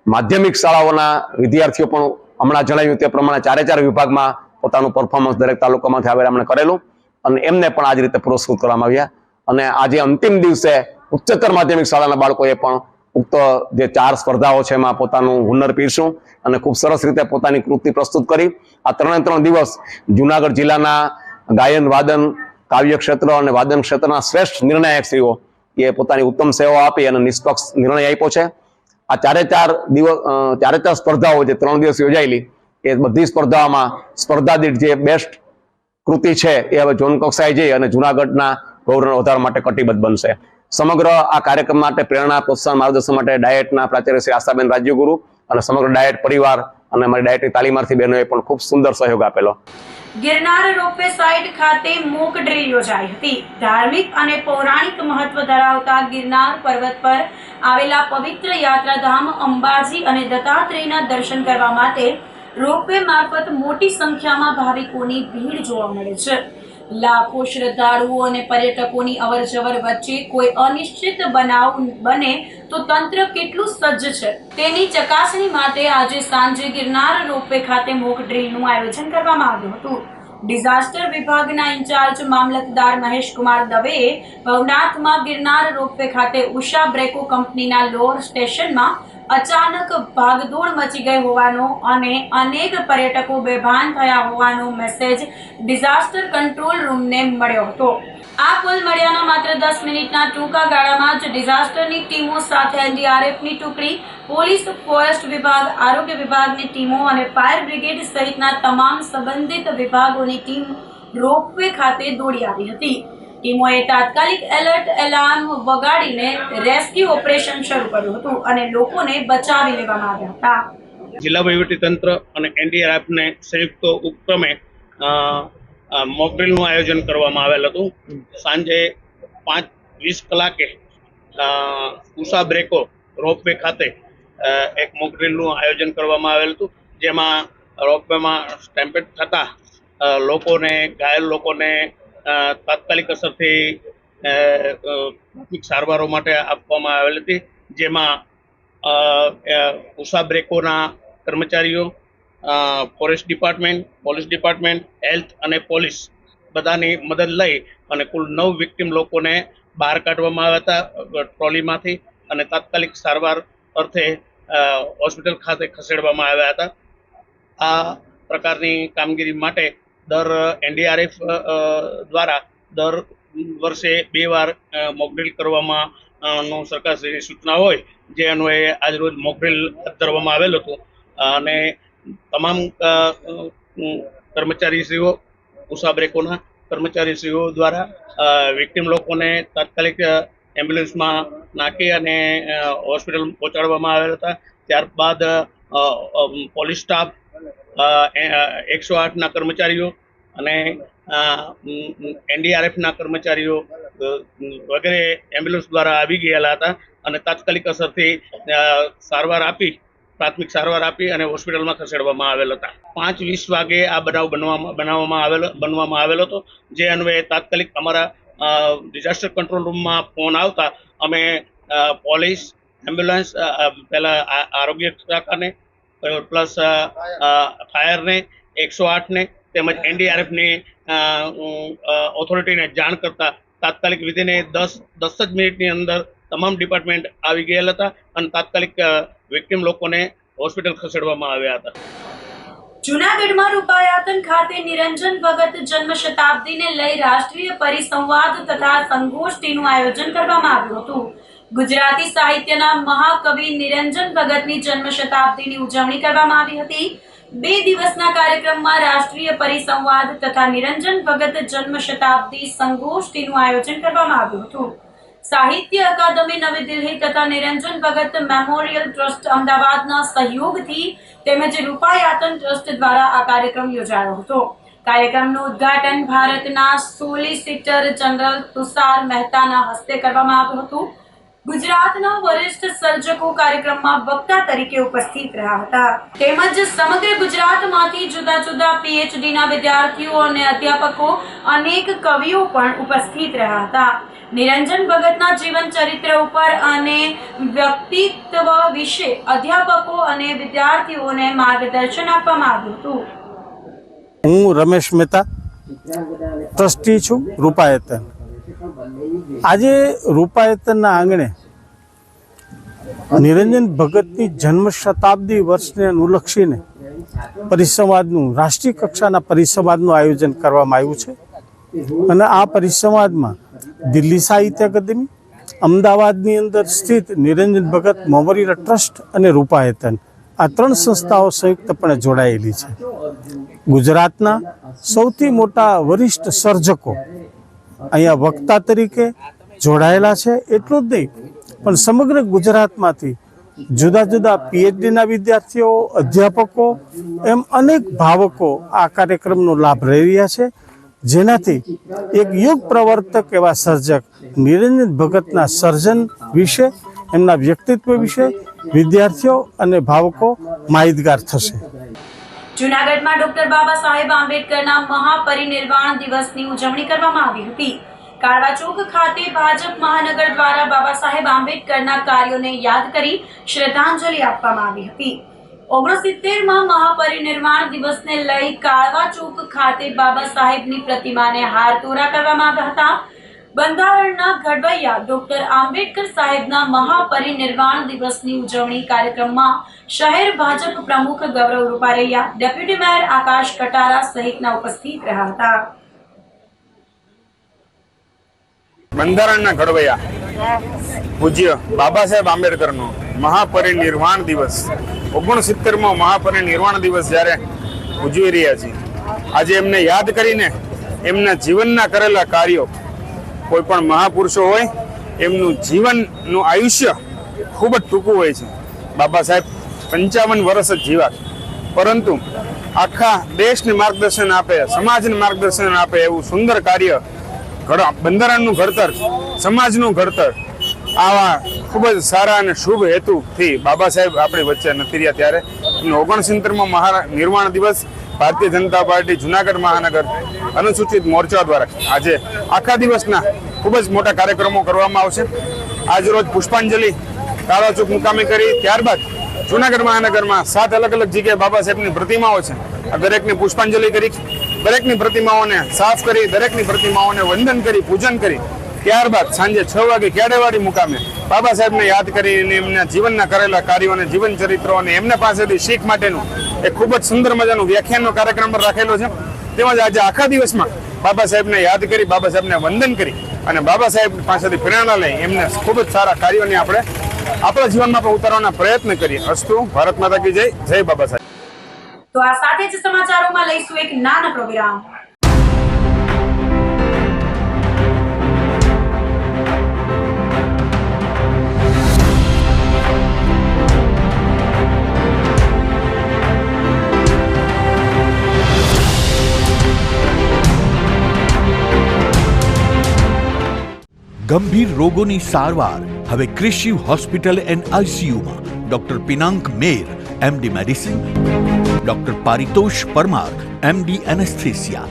માધ્યમિક શાળાઓના વિદ્યાર્થીઓ પણ હમણાં જણાવ્યું તે પ્રમાણે 4 વિભાગમાં પોતાનું પરફોર્મન્સ દરેક તાલુકામાંથી આવેલા એમણે કરેલું અને એમને પણ આ જ રીતે પુરસ્કૃત કરવામાં આવ્યા. અને આજે અંતિમ દિવસે ઉચ્ચતર માધ્યમિક શાળાના બાળકોએ પણ ઉક્ત જે 4 સ્પર્ધાઓ છે એમાં પોતાનું હુનર પીરસ્યું અને ખૂબ સરસ રીતે પોતાની કૃતિ પ્રસ્તુત કરી. આ 3 દિવસ જુનાગઢ જિલ્લાના ગાયન, વાદન, કાવ્ય ક્ષેત્ર અને વાદન ક્ષેત્રના શ્રેષ્ઠ નિર્ણાયકશ્રીઓ એ પોતાની ઉત્તમ સેવાઓ આપી અને નિષ્પક્ષ નિર્ણય આપ્યો છે. આ 4 સ્પર્ધાઓ જે 3 દિવસ યોજાયેલી એ બધી સ્પર્ધાઓમાં સ્પર્ધા દીઠ જે બેસ્ટ કૃતિ છે એ હવે ઝોન કક્ષાએ જઈ અને જુનાગઢના ગૌરવ વધારવા માટે કટિબદ્ધ બનશે. સમગ્ર આ કાર્યક્રમ માટે પ્રેરણા, પ્રોત્સાહન, માર્ગદર્શન માટે ડાયટના પ્રાચાર્ય શ્રી આશાબેન રાજ્યગુરુ અને સમગ્ર ડાયટ પરિવાર અને અમારી ડાયટની તાલીમાર્થી બહેનોએ પણ ખૂબ સુંદર સહયોગ આપેલો. ગિરનાર રોપવે સાઇટ ખાતે મોક ડ્રીલ યોજાઈ હતી. ધાર્મિક અને પૌરાણિક મહત્વ ધરાવતા ગિરનાર પર્વત પર આવેલા પવિત્ર યાત્રાધામ અંબાજી અને દત્તાત્રેયના દર્શન કરવા માટે રોપવે મારફત મોટી સંખ્યામાં ભાવિકોની ભીડ જોવા મળે છે. લાખો શ્રદ્ધાળુઓ અને પર્યટકોની અવરજવર વચ્ચે કોઈ અનિશ્ચિત બનાવ બને તો તંત્ર કેટલું સજ્જ છે તેની ચકાસણી માટે આજે સાંજે ગિરનાર રોપવે ખાતે મોક ડ્રીલનું આયોજન કરવામાં આવ્યું હતું. ડિઝાસ્ટર વિભાગના ઇન્ચાર્જ મામલતદાર મહેશકુમાર દવેએ ભવનાથમાં ગિરનાર રોપવે ખાતે ઉષા બ્રેકો કંપનીના લોઅર સ્ટેશનમાં અચાનક ભાગદોડ મચી ગઈ હોવાનો અને અનેક પર્યટકો બેભાન થયા હોવાનો મેસેજ ડિઝાસ્ટર કંટ્રોલ રૂમને મળ્યો હતો. આ કોલ મળ્યાના માત્ર 10 મિનિટના ટૂંકા ગાળામાં જ ડિઝાસ્ટરની ટીમો સાથે એનડીઆરએફની ટુકડી, પોલીસ, ફોરેસ્ટ વિભાગ, આરોગ્ય વિભાગની ટીમો અને ફાયર બ્રિગેડ સહિતના તમામ સંબંધિત વિભાગોની ટીમ રોપવે ખાતે દોડી આવી હતી. ટીમોએ તાત્કાલિક એલર્ટ એલાર્મ વગાડીને રેસ્ક્યુ ઓપરેશન શરૂ કર્યું હતું અને લોકોને બચાવી લેવામાં આવ્યા હતા. જિલ્લા વહીવટીતંત્ર અને એનડીઆરએફને સંયુક્ત ઉપક્રમે મોકડ્રીલનું આયોજન કરવામાં આવેલ હતું. સાંજે 5:20 કલાકે ઉષા બ્રેકો રોપવે ખાતે એક મોકડ્રીલનું આયોજન કરવામાં આવેલ હતું, જેમાં રોપવેમાં સ્ટેમ્પેડ થતા લોકોને, ઘાયલ લોકોને તાત્કાલિક અસરથી પ્રાથમિક સારવારો માટે આપવામાં આવેલ હતી. જેમાં ઉષા બ્રેકોના કર્મચારીઓ, forest department, police department, health અને પોલીસ બધાની મદદ લઈ અને કુલ 9 વિક્ટિમ લોકોને બહાર કાઢવામાં આવ્યા હતા ટ્રોલીમાંથી અને તાત્કાલિક સારવાર અર્થે હોસ્પિટલ ખાતે ખસેડવામાં આવ્યા હતા. આ પ્રકારની કામગીરી માટે એનડીઆરએફ દ્વારા દર વર્ષે 2 વાર મોકડ્રીલ કરવામાં સરકારશ્રીની સૂચના હોય, જે અન્વયે આજરોજ મોકડ્રીલ હાથ ધરવામાં આવેલ હતું અને તમામ કર્મચારીશ્રીઓ, ઉષા બ્રેકોના કર્મચારીશ્રીઓ દ્વારા વિક્ટિમ લોકોને તાત્કાલિક એમ્બ્યુલન્સમાં નાખી અને હોસ્પિટલ પહોંચાડવામાં આવેલ હતા. ત્યારબાદ પોલીસ સ્ટાફ, 108ના કર્મચારીઓ અને એનડીઆરએફના કર્મચારીઓ વગેરે એમ્બ્યુલન્સ દ્વારા આવી ગયેલા હતા અને તાત્કાલિક અસરથી પ્રાથમિક સારવાર આપી અને હોસ્પિટલમાં ખસેડવામાં આવેલ હતા. 5:20 વાગે આ બનાવ બનવામાં આવેલો હતો, જે અન્વયે તાત્કાલિક અમારા ડિઝાસ્ટર કંટ્રોલ રૂમમાં ફોન આવતા અમે પોલીસ, એમ્બ્યુલન્સ, પહેલા આરોગ્ય શાખાને પ્લસ ફાયરને, 108ને તેમજ એનડીઆરએફની ઓથોરિટીને જાણ કરતા તાત્કાલિક વિધિને 10 જ મિનિટની અંદર તમામ ડિપાર્ટમેન્ટ આવી ગયેલા હતા અને તાત્કાલિક વિક્ટિમ લોકોને હોસ્પિટલ ખસેડવામાં આવ્યા હતા. જૂનાગઢમાં રૂપાયાતન ખાતે નિરંજન ભગત જન્મ શતાબ્દીને લઈ રાષ્ટ્રીય પરિસંવાદ તથા સંગોષ્ઠીનું આયોજન કરવામાં આવ્યું હતું. ગુજરાતી સાહિત્યના મહાકવિ નિરંજન ભગતની જન્મ શતાબ્દીની ઉજવણી કરવામાં આવી હતી. 2 દિવસના કાર્યક્રમમાં રાષ્ટ્રીય પરિસંવાદ તથા નિરંજન ભગત જન્મ શતાબ્દી સંગોષ્ઠીનું આયોજન કરવામાં આવ્યું હતું. સાહિત્ય અકાદમી નવી દિલ્હી તથા નિરંજન ભગત મેમોરિયલ ટ્રસ્ટ અમદાવાદના સહયોગથી તેમજ રૂપાયાતન ટ્રસ્ટ દ્વારા આ કાર્યક્રમ યોજાયો હતો. કાર્યક્રમનું ઉદ્ઘાટન ભારતના સોલિસિટર જનરલ તુષાર મહેતાના હસ્તે કરવામાં આવ્યું હતું. ગુજરાતના વરિષ્ઠ સર્જકો કાર્યક્રમમાં વક્તા તરીકે ઉપસ્થિત રહ્યા હતા તેમજ સમગ્ર ગુજરાતમાંથી જુદા જુદા પીએચડીના વિદ્યાર્થીઓ અને અધ્યાપકો અનેક કવિઓ પણ ઉપસ્થિત રહ્યા હતા. નિરંજન ભગતના જીવન ચરિત્ર ઉપર અને વ્યક્તિત્વ વિશે અધ્યાપકો અને વિદ્યાર્થીઓને માર્ગદર્શન આપવામાં આવ્યું હતું. હું રમેશ મહેતા ટ્રસ્ટી છું રૂપાયતન. આજે રૂપાયતનના આંગણે નિરંજન ભગતની જન્મ શતાબ્દી વર્ષને અનુલક્ષીને પરિસંવાદનું રાષ્ટ્રીય કક્ષાના પરિસંવાદનું આયોજન કરવામાં આવ્યું છે અને આ પરિસંવાદમાં દિલ્હી સાહિત્ય અકાદમી, અમદાવાદની અંદર સ્થિત નિરંજન ભગત મેમોરિયલ ટ્રસ્ટ અને રૂપાયતન આ 3 સંસ્થાઓ સંયુક્તપણે જોડાયેલી છે. ગુજરાતના સૌથી મોટા વરિષ્ઠ સર્જકો અહીંયા વક્તા તરીકે જોડાયેલા છે. એટલું જ નહીં પણ સમગ્ર ગુજરાતમાંથી જુદા જુદા પીએચડીના વિદ્યાર્થીઓ, અધ્યાપકો એમ અનેક ભાવકો આ કાર્યક્રમનો લાભ લઈ રહ્યા છે, જેનાથી એક યુગ પ્રવર્તક એવા સર્જક નિરંજન ભગતના સર્જન વિશે, એમના વ્યક્તિત્વ વિશે વિદ્યાર્થીઓ અને ભાવકો માહિતગાર થશે. જૂનાગઢમાં ડોક્ટર બાબા સાહેબ આંબેડકરના મહાપરિનિર્વાણ દિવસની ઉજવણી કરવામાં આવી હતી. કાળવા ચોક ખાતે ભાજપ મહાનગર દ્વારા બાબા સાહેબ આંબેડકરના કાર્યોને યાદ કરી શ્રદ્ધાંજલિ આપવામાં આવી હતી. 69માં મહાપરિનિર્વાણ દિવસને લઈ કાળવા ચોક ખાતે બાબા સાહેબની પ્રતિમાને હારતોરા કરવામાં આવ્યા હતા. બંધારણના ઘડવૈયા ડોક્ટર આંબેડકર સાહેબના મહાપરિનિર્વાણ દિવસની ઉજવણી કાર્યક્રમમાં શહેર ભાજપ પ્રમુખ ગૌરવ રૂપારેલિયા, ડેપ્યુટી મેયર આકાશ કટારા સહિતના ઉપસ્થિત રહ્યા હતા. બંધારણના ઘડવૈયા પૂજ્ય બાબા સાહેબ આંબેડકરનો મહાપરિનિર્વાણ દિવસ 69મો મહાપરિનિર્વાણ દિવસ જ્યારે ઉજવી રહ્યા છીએ, આજે એમને યાદ કરીને એમના જીવનના કરેલા કાર્યો, કોઈ પણ મહાપુરુષો હોય એમનું જીવનનું આયુષ્ય ખૂબ જ ટૂંકું હોય છે. બાબા સાહેબ 55 વર્ષ જ જીવ્યા, પરંતુ આખા દેશને માર્ગદર્શન આપે, સમાજને માર્ગદર્શન આપે એવું સુંદર કાર્ય, બંધારણનું ઘડતર, સમાજનું ઘડતર, આવા ખૂબ જ સારા અને શુભ હેતુથી બાબા સાહેબ આપણી વચ્ચે નથી રહ્યા. ત્યારે એમનો 69મો મહાનિર્વાણ દિવસ ભારતીય જનતા પાર્ટી જુનાગઢ મહાનગર અનુસૂચિત મોરચા દ્વારા આજે આખા દિવસના ખૂબ જ મોટા કાર્યક્રમો કરવામાં આવશે. આજ રોજ પુષ્પાંજલિ કાળવા ચોક મુકામે કરી, ત્યારબાદ જુનાગઢ મહાનગરમાં 7 અલગ અલગ જગ્યાએ બાબા સાહેબની પ્રતિમાઓ છે. આ દરેકને પુષ્પાંજલિ કરી, દરેકની પ્રતિમાઓને સાફ કરી, દરેકની પ્રતિમાઓને વંદન કરી, પૂજન કરી, ત્યારબાદ સાંજે 6 વાગે ખેડેવાડી મુકામે બાબા સાહેબને યાદ કરીને એમના જીવનના કરેલા કાર્યો અને જીવન ચરિત્રો અને એમના પાસેથી શીખ માટેનું એક ખૂબ જ સુંદર મજાનું વ્યાખ્યાનનો કાર્યક્રમ પણ રાખેલો છે. તેમજ આજે આખા દિવસમાં બાબા સાહેબને યાદ કરી, બાબા સાહેબને વંદન કરી અને બાબા સાહેબ પાસેથી પ્રેરણા લઈ એમને ખૂબ જ સારા કાર્યોને આપણે આપણા જીવનમાં પણ ઉતારવાના પ્રયત્ન કરીએ. અસ્તુ. ભારત માતા કી જય. જય બાબા સાહેબ. તો આ સાથે જ સમાચારોમાં લઈશું એક નાનકડો વિરામ. ગંભીર રોગોની સારવાર હવે કૃષિ હોસ્પિટલ એન્ડ આઈસીયુમાં doctor Pinank Mer, MD medicine, doctor Paritosh Parmar, MD anaesthesia,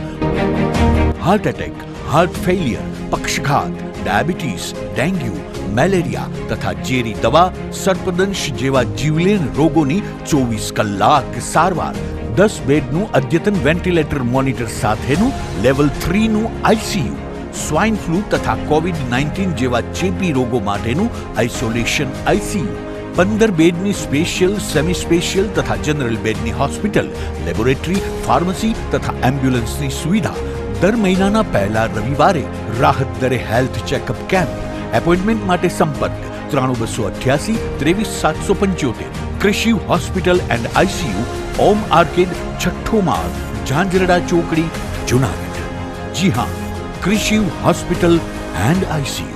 heart attack, heart failure, પક્ષઘાત, ડાયાબિટીસ, ડેન્ગ્યુ, મેલેરિયા તથા ઝેરી દવા, સર્પદંશ જેવા જીવલેણ રોગોની 24 કલાક સારવાર, 10 બેડનું અદ્યતન વેન્ટિલેટર મોનિટર સાથેનું લેવલ 3નું આઈસીયુ, સ્વાઇન ફ્લૂ તથા કોવિડ-19 જેવા ચેપી રોગો માટેનું આઇસોલેશન આઈસીયુ, 15 બેડની સ્પેશિયલ, સેમી સ્પેશિયલ તથા જનરલ બેડની હોસ્પિટલ, લેબોરેટરી, ફાર્મસી તથા એમ્બ્યુલન્સની સુવિધા, દર મહિનાના પહેલા રવિવારે રાહત દરે હેલ્થ ચેકઅપ કેમ્પ. એપોઇન્ટમેન્ટ માટે સંપર્ક 9288 23775. કૃષિ hospital and ICU, Om arcade, છઠ્ઠો માળ, ઝાંઝરડા ચોકડી, જુનાગઢ. જી હા, કૃષિ હોસ્પિટલ એન્ડ આઈસીયુ.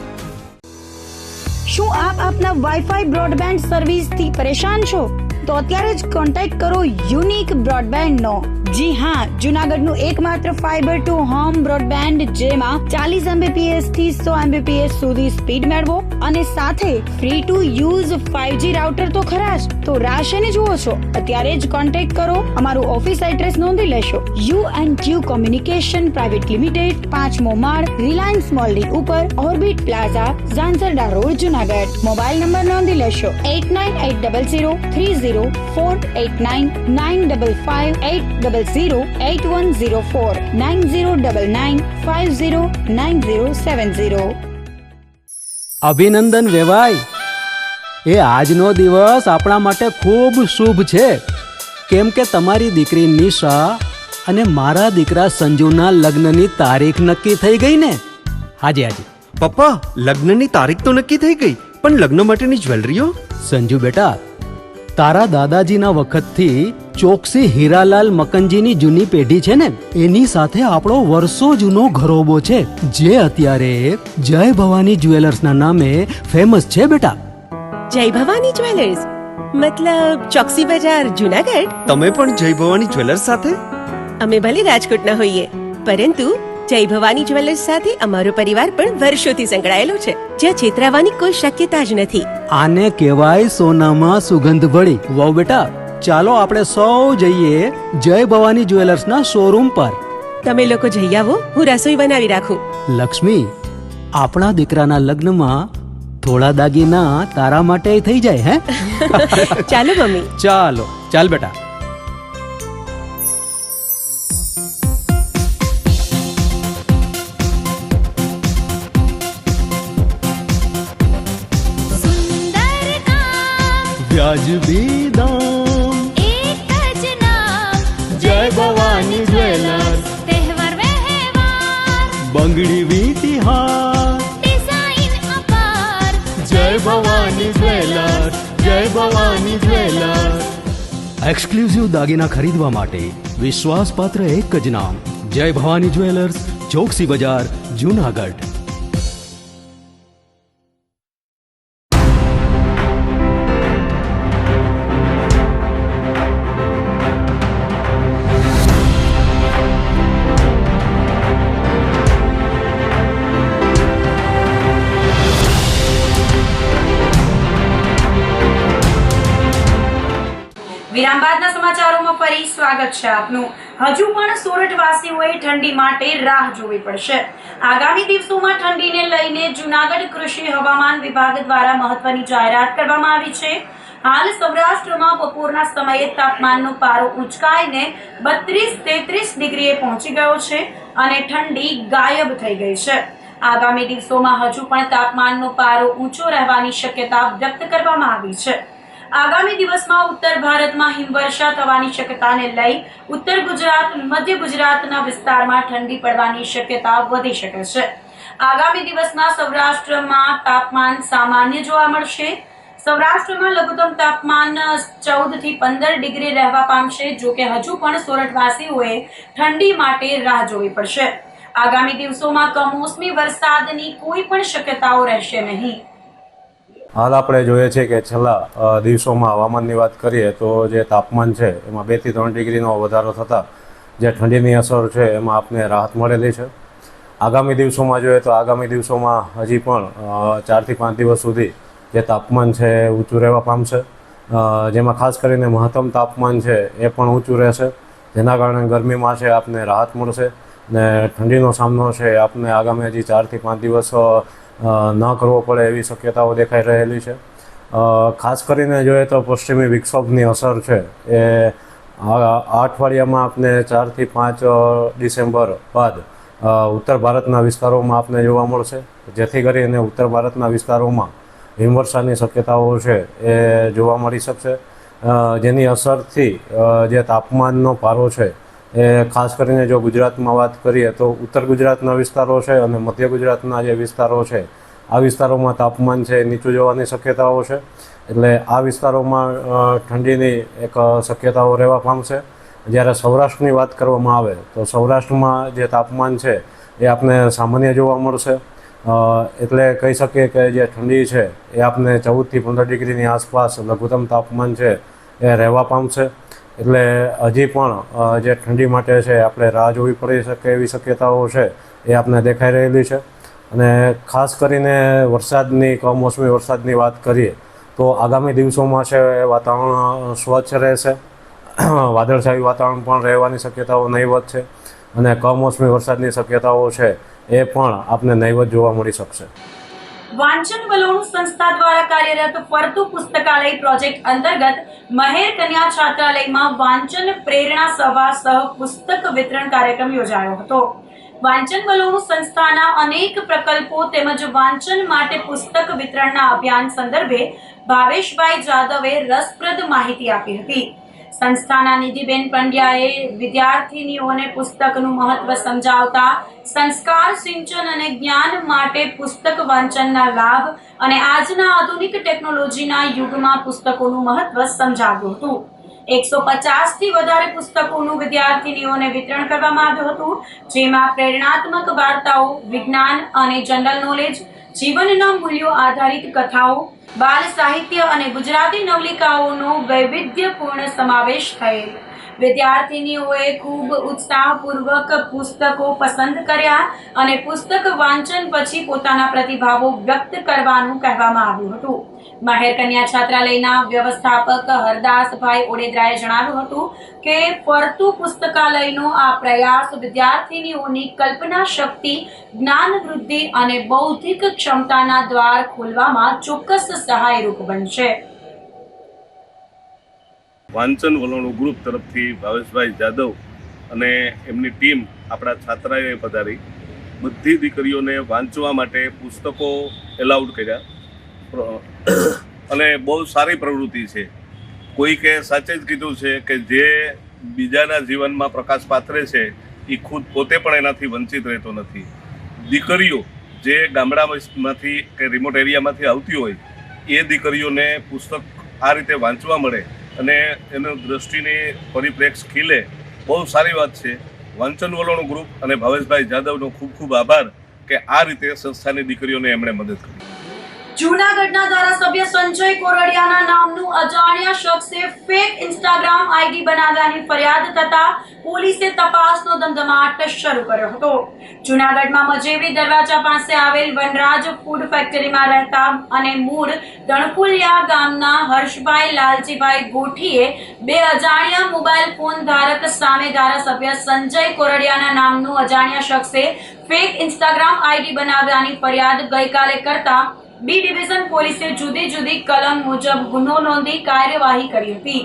શું આપ આપના વાઈફાઈ બ્રોડબેન્ડ સર્વિસથી પરેશાન છો? તો અત્યારે જ કોન્ટેક્ટ કરો યુનિક બ્રોડબેન્ડ નો, જી હા, જુનાગઢનું એકમાત્ર ફાઈબર ટુ હોમ બ્રોડબેન્ડ જેમાં 40 Mbps થી 100 Mbps સુધી સ્પીડ મેળવો અને સાથે free to use 5G router તો ખરા જ. તો રાશને જુઓ છો, અત્યારે જ કોન્ટેક્ટ કરો. અમારું ઓફિસ એડ્રેસ નોંધી લેશો. U&Q કોમ્યુનિકેશન પ્રાઇવેટ લિમિટેડ, 5મો માળ, રિલાયન્સ મોલની ઉપર, orbit plaza, Zanzarda road, Junagadh. Mobile number નોંધી લેશો 89800304899558008104 9099509070. અભિનંદન વેવાય. એ આજનો દિવસ આપણા માટે ખૂબ શુભ છે, કેમ કે તમારી દીકરી નિશા અને મારા દીકરા સંજુના લગ્નની તારીખ નક્કી થઈ ગઈ ને. હાજી હાજી પપ્પા, લગ્નની તારીખ તો નક્કી થઈ ગઈ, પણ લગ્ન માટેની જ્વેલરીઓ? સંજુ બેટા, તારા દાદાજીના વખતથી ચોકસી હીરાલાલ મકનજીની જૂની પેઢી છે ને, એની સાથે આપણો વર્ષો જૂનો ઘરોબો છે, જે અત્યારે જય ભવાની જ્વેલર્સના નામે ફેમસ છે બેટા. જય ભવાની જ્વેલર્સ મતલબ ચોકસી બજાર, જુનાગઢ? તમે પણ જય ભવાની જ્વેલર્સ સાથે? અમે ભલે રાજકોટના હોઈએ, પરંતુ જય ભવાની જ્વેલર્સ સાથે અમારો પરિવાર પણ વર્ષોથી સંકળાયેલો છે, જ્યાં છેતરાવાની કોઈ શક્યતા જ નથી. આને કહેવાય સોનામાં સુગંધ ભળી. વાવ બેટા, ચાલો આપણે સૌ જઈએ જય ભવાની જ્વેલર્સના શોરૂમ પર. તમે લોકો જઈ આવો, હું રસોઈ બનાવી રાખું. લક્ષ્મી, આપણા દીકરાના લગ્નમાં થોડા દાગીના તારા માટે થઈ જાય. હે ચાલો મમ્મી. ચાલો ચાલ બેટા. વ્યાજબી દામ, एक ज नाम, જય ભવાની જ્વેલર્સ. तहेवार व्यवहार, બંગડી વીંટી હાર, डिजाइन अपार, જય ભવાની જ્વેલર્સ, જય ભવાની જ્વેલર્સ. એક્સક્લુઝિવ દાગીના ખરીદવા માટે વિશ્વાસપાત્ર એક જ નામ, જય ભવાની જ્વેલર્સ, ચોકસી બજાર, જુનાગઢ. વિરામ બાદના સમાચારોમાં ફરી સ્વાગત છે આપનું. હજુ પણ સોરઠવાસીઓએ ઠંડી માટે રાહ જોવી પડશે. આગામી દિવસોમાં ઠંડીને લઈને જૂનાગઢ કૃષિ હવામાન વિભાગ દ્વારા મહત્વની જાહેરાત કરવામાં આવી છે. હાલ સૌરાષ્ટ્રમાં બપોરના સમયે તાપમાનનો પારો ઉંચકાઈને 32-33 ડિગ્રીએ પહોંચી ગયો છે અને ઠંડી ગાયબ થઈ ગઈ છે. આગામી દિવસોમાં હજુ પણ તાપમાનનો પારો ઊંચો રહેવાની શક્યતા વ્યક્ત કરવામાં આવી છે. આગામી દિવસમાં ઉત્તર ભારતમાં હિમવર્ષા થવાની શક્યતાને લઈ ઉત્તર ગુજરાત, મધ્ય ગુજરાતના વિસ્તારમાં ઠંડી પડવાની શક્યતા વધી શકે છે. આગામી દિવસમાં સૌરાષ્ટ્રમાં તાપમાન સામાન્ય જોવા મળશે. સૌરાષ્ટ્રમાં લઘુત્તમ તાપમાન 14 થી 15 ડિગ્રી રહેવા પામશે. જો કે હજુ પણ સોરઠવાસીઓએ ઠંડી માટે રાહ જોવી પડશે. આગામી દિવસોમાં કમોસમી વરસાદની કોઈ પણ શક્યતાઓ રહેશે નહીં. હાલ આપણે જોઈએ છીએ કે છેલ્લા દિવસોમાં હવામાનની વાત કરીએ તો જે તાપમાન છે એમાં 2 થી 3 ડિગ્રીનો વધારો થતાં જે ઠંડીની અસર છે એમાં આપને રાહત મળેલી છે. આગામી દિવસોમાં જોઈએ તો આગામી દિવસોમાં હજી પણ 4 થી 5 દિવસ સુધી જે તાપમાન છે એ ઊંચું રહેવા પામશે, જેમાં ખાસ કરીને મહત્તમ તાપમાન છે એ પણ ઊંચું રહેશે, જેના કારણે ગરમીમાં છે આપને રાહત મળશે ને ઠંડીનો સામનો છે આપને આગામી હજી 4 થી 5 દિવસ ન કરવો પડે એવી શક્યતાઓ દેખાઈ રહેલી છે. ખાસ કરીને જોઈએ તો પશ્ચિમી વિક્ષોભની અસર છે એ આ અઠવાડિયામાં આપને 4 થી 5 ડિસેમ્બર બાદ ઉત્તર ભારતના વિસ્તારોમાં આપને જોવા મળશે, જેથી કરીને ઉત્તર ભારતના વિસ્તારોમાં હિમવર્ષાની શક્યતાઓ છે એ જોવા મળી શકશે, જેની અસરથી જે તાપમાનનો પારો છે એ ખાસ કરીને જો ગુજરાતમાં વાત કરીએ તો ઉત્તર ગુજરાતના વિસ્તારો છે અને મધ્ય ગુજરાતના જે વિસ્તારો છે આ વિસ્તારોમાં તાપમાન છે નીચું જવાની શક્યતાઓ છે. એટલે આ વિસ્તારોમાં ઠંડીની એક શક્યતાઓ રહેવા પામશે. જ્યારે સૌરાષ્ટ્રની વાત કરવામાં આવે તો સૌરાષ્ટ્રમાં જે તાપમાન છે એ આપને સામાન્ય જોવા મળશે. એટલે કહી શકીએ કે જે ઠંડી છે એ આપને 14 થી 15 ડિગ્રીની આસપાસ લઘુત્તમ તાપમાન છે એ રહેવા પામશે. એટલે હજી પણ જે ઠંડી માટે છે આપણે રાહ જોવી પડી શકે એવી શક્યતાઓ છે એ આપને દેખાઈ રહેલી છે. અને ખાસ કરીને વરસાદની કમોસમી વરસાદની વાત કરીએ તો આગામી દિવસોમાં છે વાતાવરણ સ્વચ્છ રહેશે, વાદળછાયું વાતાવરણ પણ રહેવાની શક્યતાઓ નહીવત છે અને કમોસમી વરસાદની શક્યતાઓ છે એ પણ આપને નહીવત જોવા મળી શકશે. વાંચન વલોણું સંસ્થા દ્વારા કાર્યરત ફરતું પુસ્તકાલય પ્રોજેક્ટ અંતર્ગત મહેર કન્યા છાત્રાલયમાં વાંચન પ્રેરણા સભા સહ પુસ્તક વિતરણ કાર્યક્રમ યોજાયો હતો. વાંચન વલોણું સંસ્થાના અનેક પ્રકલ્પો તેમજ વાંચન માટે પુસ્તક વિતરણના અભિયાન સંદર્ભે ભાવેશભાઈ જાદવે રસપ્રદ માહિતી આપી હતી. સંસ્થાના નિધિબેન પંડ્યાએ વિદ્યાર્થીનીઓને પુસ્તકનું મહત્વ સમજાવતા સંસ્કાર સિંચન અને જ્ઞાન માટે પુસ્તક વાંચનના લાભ અને આજના આધુનિક ટેકનોલોજીના યુગમાં પુસ્તકોનું મહત્વ સમજાવ્યું હતું. 150થી વધારે પુસ્તકોનું વિદ્યાર્થીનીઓને વિતરણ કરવામાં આવ્યું હતું, જેમાં પ્રેરણાત્મક વાર્તાઓ, વિજ્ઞાન અને જનરલ નોલેજ, જીવનના મૂલ્યો આધારિત કથાઓ, બાલ સાહિત્ય અને ગુજરાતી નવલિકાઓનો વૈવિધ્યપૂર્ણ સમાવેશ થયેલ. વિદ્યાર્થીનીઓએ ખૂબ ઉત્સાહપૂર્વક પુસ્તકો પસંદ કર્યા અને પુસ્તક વાંચન પછી પોતાના પ્રતિભાવો વ્યક્ત કરવાનું કહેવામાં આવ્યું હતું. મહેર કન્યા છાત્રાલયના વ્યવસ્થાપક હરદાસભાઈ ઓડેદરાએ જણાવ્યું હતું કે ફરતું પુસ્તકાલયનો આ પ્રયાસ વિદ્યાર્થીનીઓની કલ્પના શક્તિ, જ્ઞાન વૃદ્ધિ અને બૌદ્ધિક ક્ષમતાના દ્વાર ખોલવામાં ચોક્કસ સહાયરૂપ બનશે. વાંચન વલોણું ગ્રુપ તરફથી ભાવેશભાઈ જાદવ અને એમની ટીમ આપણા છાત્રાલયે પધારી બધી દીકરીઓને વાંચવા માટે પુસ્તકો એલાઉડ કર્યા અને બહુ સારી પ્રવૃત્તિ છે. કોઈકે સાચે જ કીધું છે કે જે બીજાના જીવનમાં પ્રકાશ પાથરે છે એ ખુદ પોતે પણ એનાથી વંચિત રહેતો નથી. દીકરીઓ જે ગામડામાંથી કે રિમોટ એરિયામાંથી આવતી હોય એ દીકરીઓને પુસ્તક આ રીતે વાંચવા મળે અને એનો દૃષ્ટિની પરિપ્રેક્ષ ખીલે, બહુ સારી વાત છે. વાંચન વલોણું ગ્રુપ અને ભાવેશભાઈ જાદવનો ખૂબ ખૂબ આભાર કે આ રીતે સંસ્થાની દીકરીઓને એમણે મદદ કરી. જૂનાગઢના ધારાસભ્ય સંજય કોરડિયાના નામનું અજાણ્યા શખ્સે ફેક ઇન્સ્ટાગ્રામ આઈડી બનાવવાની ફરિયાદ થતા પોલીસે તપાસનો ધમધમાટ શરૂ કર્યો હતો. જૂનાગઢમાં મજેવી દરવાજા પાસે આવેલ વનરાજ ફૂડ ફેક્ટરીમાં રહેતા અને મૂળ ધણકુલિયા ગામના હર્ષભાઈ લાલજીભાઈ ગોઠીએ બે અજાણ્યા મોબાઈલ ફોન ધારક સામે ધારાસભ્ય સંજય કોરડિયાના નામનું અજાણ્યા શખ્સે ફેક ઇન્સ્ટાગ્રામ આઈડી બનાવવાની ફરિયાદ ગઈકાલે કરતા બી ડિવિઝન પોલીસે જુદી જુદી કલમ મુજબ ગુનો નોંધી કાર્યવાહી કરી હતી.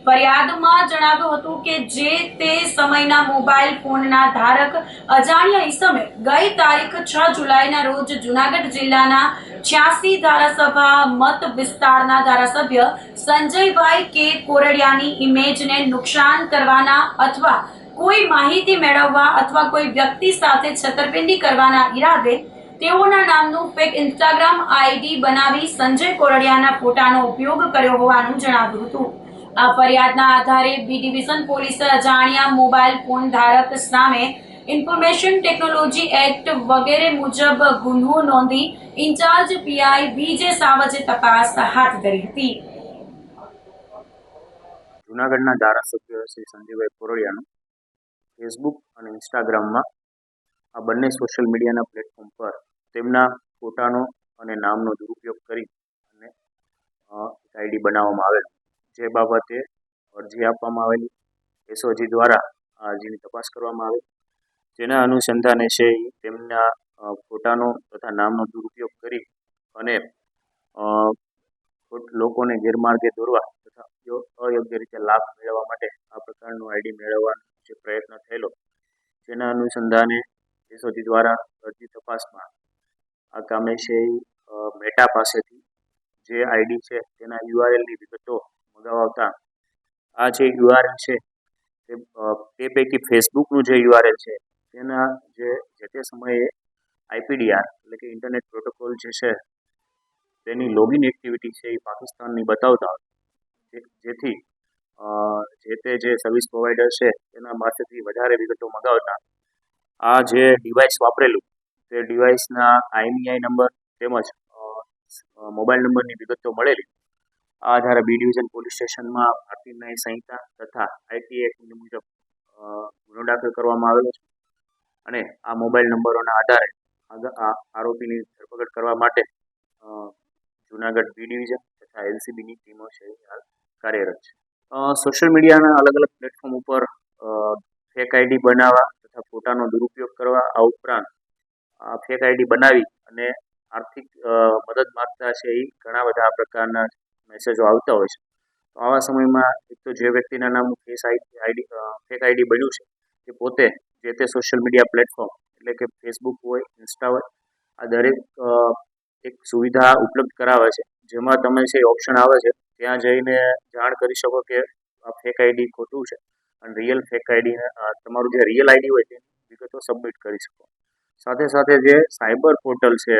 ફરિયાદમાં જણાવ્યું હતું કે જે તે સમયના મોબાઈલ ફોનના ધારક અજાણ્યા ઈસમે ગઈ તારીખ 6 જુલાઈના રોજ જૂનાગઢ જિલ્લાના 86 ધારાસભા મત વિસ્તારના ધારાસભ્ય સંજયભાઈ કે કોરડિયાની ઇમેજને નુકસાન કરવાના અથવા કોઈ માહિતી મેળવવા અથવા કોઈ વ્યક્તિ સાથે છેતરપિંડી કરવાના ઈરાદે તેઓના નામનું ફેક ઇન્સ્ટાગ્રામ આઈડી બનાવી સંજય કોરડિયાના ફોટાનો ઉપયોગ કર્યો હોવાનું જણાવ્યું હતું. આ ફરિયાદના આધારે બી ડિવિઝન પોલીસે અજાણ્યા મોબાઈલ ફોન ધારક સામે ઇન્ફોર્મેશન ટેકનોલોજી એક્ટ વગેરે મુજબ ગુનો નોંધી ઇન્ચાર્જ પીઆઈ બીજે સાવજે તપાસ હાથ ધરી હતી. જૂનાગઢના ધારાસભ્ય શ્રી સંજયભાઈ કોરડિયાનું ફેસબુક અને ઇન્સ્ટાગ્રામમાં આ બંને સોશિયલ મીડિયાના પ્લેટફોર્મ પર તેમના ફોટાનો અને નામનો દુરુપયોગ કરી અને આઈડી બનાવવામાં આવેલ, જે બાબતે અરજી આપવામાં આવેલી. એસઓજી દ્વારા આ અરજીની તપાસ કરવામાં આવી, જેના અનુસંધાને છે તેમના ફોટાનો તથા નામનો દુરુપયોગ કરી અને લોકોને ગેરમાર્ગે દોરવા તથા અયોગ્ય રીતે લાભ મેળવવા માટે આ પ્રકારનું આઈડી મેળવવાનો જે પ્રયત્ન થયેલો, જેના અનુસંધાને એસઓજી દ્વારા અરજી તપાસમાં આ કામે છે મેટા પાસેથી જે આઈડી છે તેના યુઆરએલની વિગતો મગાવતા આ જે યુઆરએલ છે તે પૈકી ફેસબુકનું જે યુઆરએલ છે તેના જે તે સમયે આઈપીડીઆર એટલે કે ઇન્ટરનેટ પ્રોટોકોલ જે છે તેની લોગિન એક્ટિવિટી છે એ પાકિસ્તાનની બતાવતા જેથી જે સર્વિસ પ્રોવાઈડર છે તેના પાસેથી વધારે વિગતો મગાવતા આ જે ડિવાઇસ વાપરેલું તે ડિવાઇસના આઈએમઈઆઈ નંબર તેમજ મોબાઈલ નંબરની વિગતો મળેલી આ આધારે બી ડિવિઝન પોલીસ સ્ટેશનમાં ભારતીય ન્યાય સંહિતા તથા આઈટી એક્ટ મુજબ ગુનો દાખલ કરવામાં આવેલો છે અને આ મોબાઈલ નંબરોના આધારે આ આરોપીની ધરપકડ કરવા માટે જુનાગઢ બી ડિવિઝન તથા એલસીબીની ટીમો છે હાલ કાર્યરત છે. સોશિયલ મીડિયાના અલગ અલગ પ્લેટફોર્મ ઉપર ફેક આઈડી બનાવવા તથા ફોટાનો દુરુપયોગ કરવા, આ ઉપરાંત ફેક આઈડી બનાવી અને આર્થિક મદદ માંગતા છે એ ઘણા બધા આ પ્રકારના મેસેજો આવતા હોય છે. તો આવા સમયમાં એક તો જે વ્યક્તિના નામનું ફેક આઈડી બન્યું છે એ પોતે જે તે સોશિયલ મીડિયા પ્લેટફોર્મ એટલે કે ફેસબુક હોય, ઇન્સ્ટા હોય, આ દરેક એક સુવિધા ઉપલબ્ધ કરાવે છે, જેમાં તમે છે ઓપ્શન આવે છે ત્યાં જઈને જાણ કરી શકો કે આ ફેક આઈડી ખોટું છે અને રિયલ ફેક આઈડીને તમારું જે રિયલ આઈડી હોય તેની વિગતો સબમિટ કરી શકો. સાથે સાથે જે સાયબર પોર્ટલ છે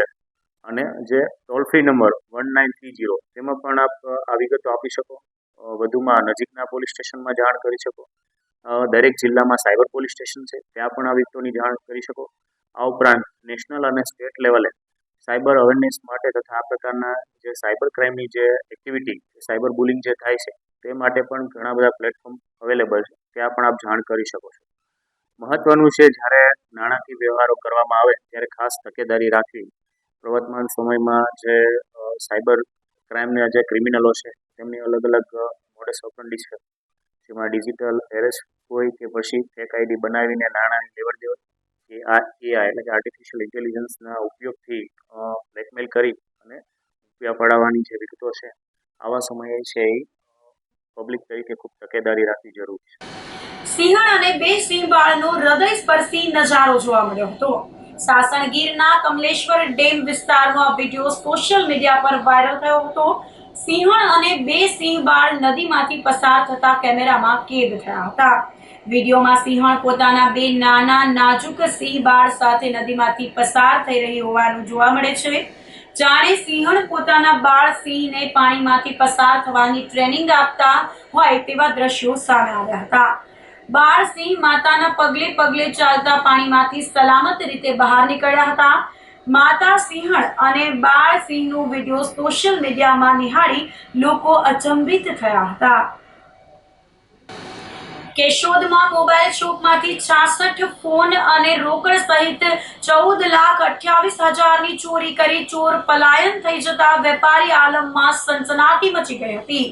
અને જે ટોલ ફ્રી નંબર 1930 તેમાં પણ આપ આ વિગતો આપી શકો. વધુમાં નજીકના પોલીસ સ્ટેશનમાં જાણ કરી શકો. દરેક જિલ્લામાં સાયબર પોલીસ સ્ટેશન છે, ત્યાં પણ આ વિગતોની જાણ કરી શકો. આ ઉપરાંત નેશનલ અને સ્ટેટ લેવલે સાયબર અવેરનેસ માટે તથા આ પ્રકારના જે સાયબર ક્રાઇમની જે એક્ટિવિટી, સાયબર બુલિંગ જે થાય છે તે માટે પણ ઘણા બધા પ્લેટફોર્મ અવેલેબલ છે, ત્યાં પણ આપ જાણ કરી શકો છો. મહત્વનું છે જ્યારે નાણાકીય વ્યવહારો કરવામાં આવે ત્યારે ખાસ તકેદારી રાખવી. પ્રવર્તમાન સમયમાં જે સાયબર ક્રાઇમના જે ક્રિમિનલો છે તેમની અલગ અલગ મોડસ ઓપરેન્ડી છે, જેમાં ડિજિટલ એરેસ્ટ હોય કે પછી ફેક આઈડી બનાવીને નાણાંની લેવડ દેવડ કે આ એઆઈ એટલે કે આર્ટિફિશિયલ ઇન્ટેલિજન્સના ઉપયોગથી બ્લેકમેલ કરી અને રૂપિયા પડાવવાની જે વિગતો છે, આવા સમયે છે એ પબ્લિક તરીકે ખૂબ તકેદારી રાખવી જરૂરી છે. સિંહણ અને બે સિંહ બાળનો હૃદયસ્પર્શી નજારો જોવા મળ્યો હતો. સાસણગીરના કમલેશ્વર ડેમ વિસ્તારનો આ વિડીયો સોશિયલ મીડિયા પર વાયરલ થયો હતો. સિંહણ અને બે સિંહ બાળ નદીમાંથી પસાર થતા કેમેરામાં કેદ થયા હતા. વિડીયોમાં સિંહણ પોતાના બે નાના નાજુક સિંહ બાળ સાથે નદીમાંથી પસાર થઈ રહી હોવાનું જોવા મળે છે. જાણે સિંહણ પોતાના બાળ સિંહને પાણીમાંથી પસાર થવાની ટ્રેનિંગ આપતા હોય તેવા દ્રશ્યો સામે આવ્યા હતા. બાળ સિંહ માતાના પગલે પગલે ચાલતા પાણીમાંથી સલામત રીતે બહાર નીકળ્યા હતા. માતા સિંહણ અને બાળ સિંહનો વિડીયો સોશિયલ મીડિયામાં નિહાળી લોકો અચંબિત થયા હતા. કેશોદમાં મોબાઈલ શોપમાંથી 66 ફોન અને રોકડ સહિત 14,28,000ની ચોરી કરી ચોર પલાયન થઈ જતા વેપારી આલમમાં સનસનાટી મચી ગઈ હતી.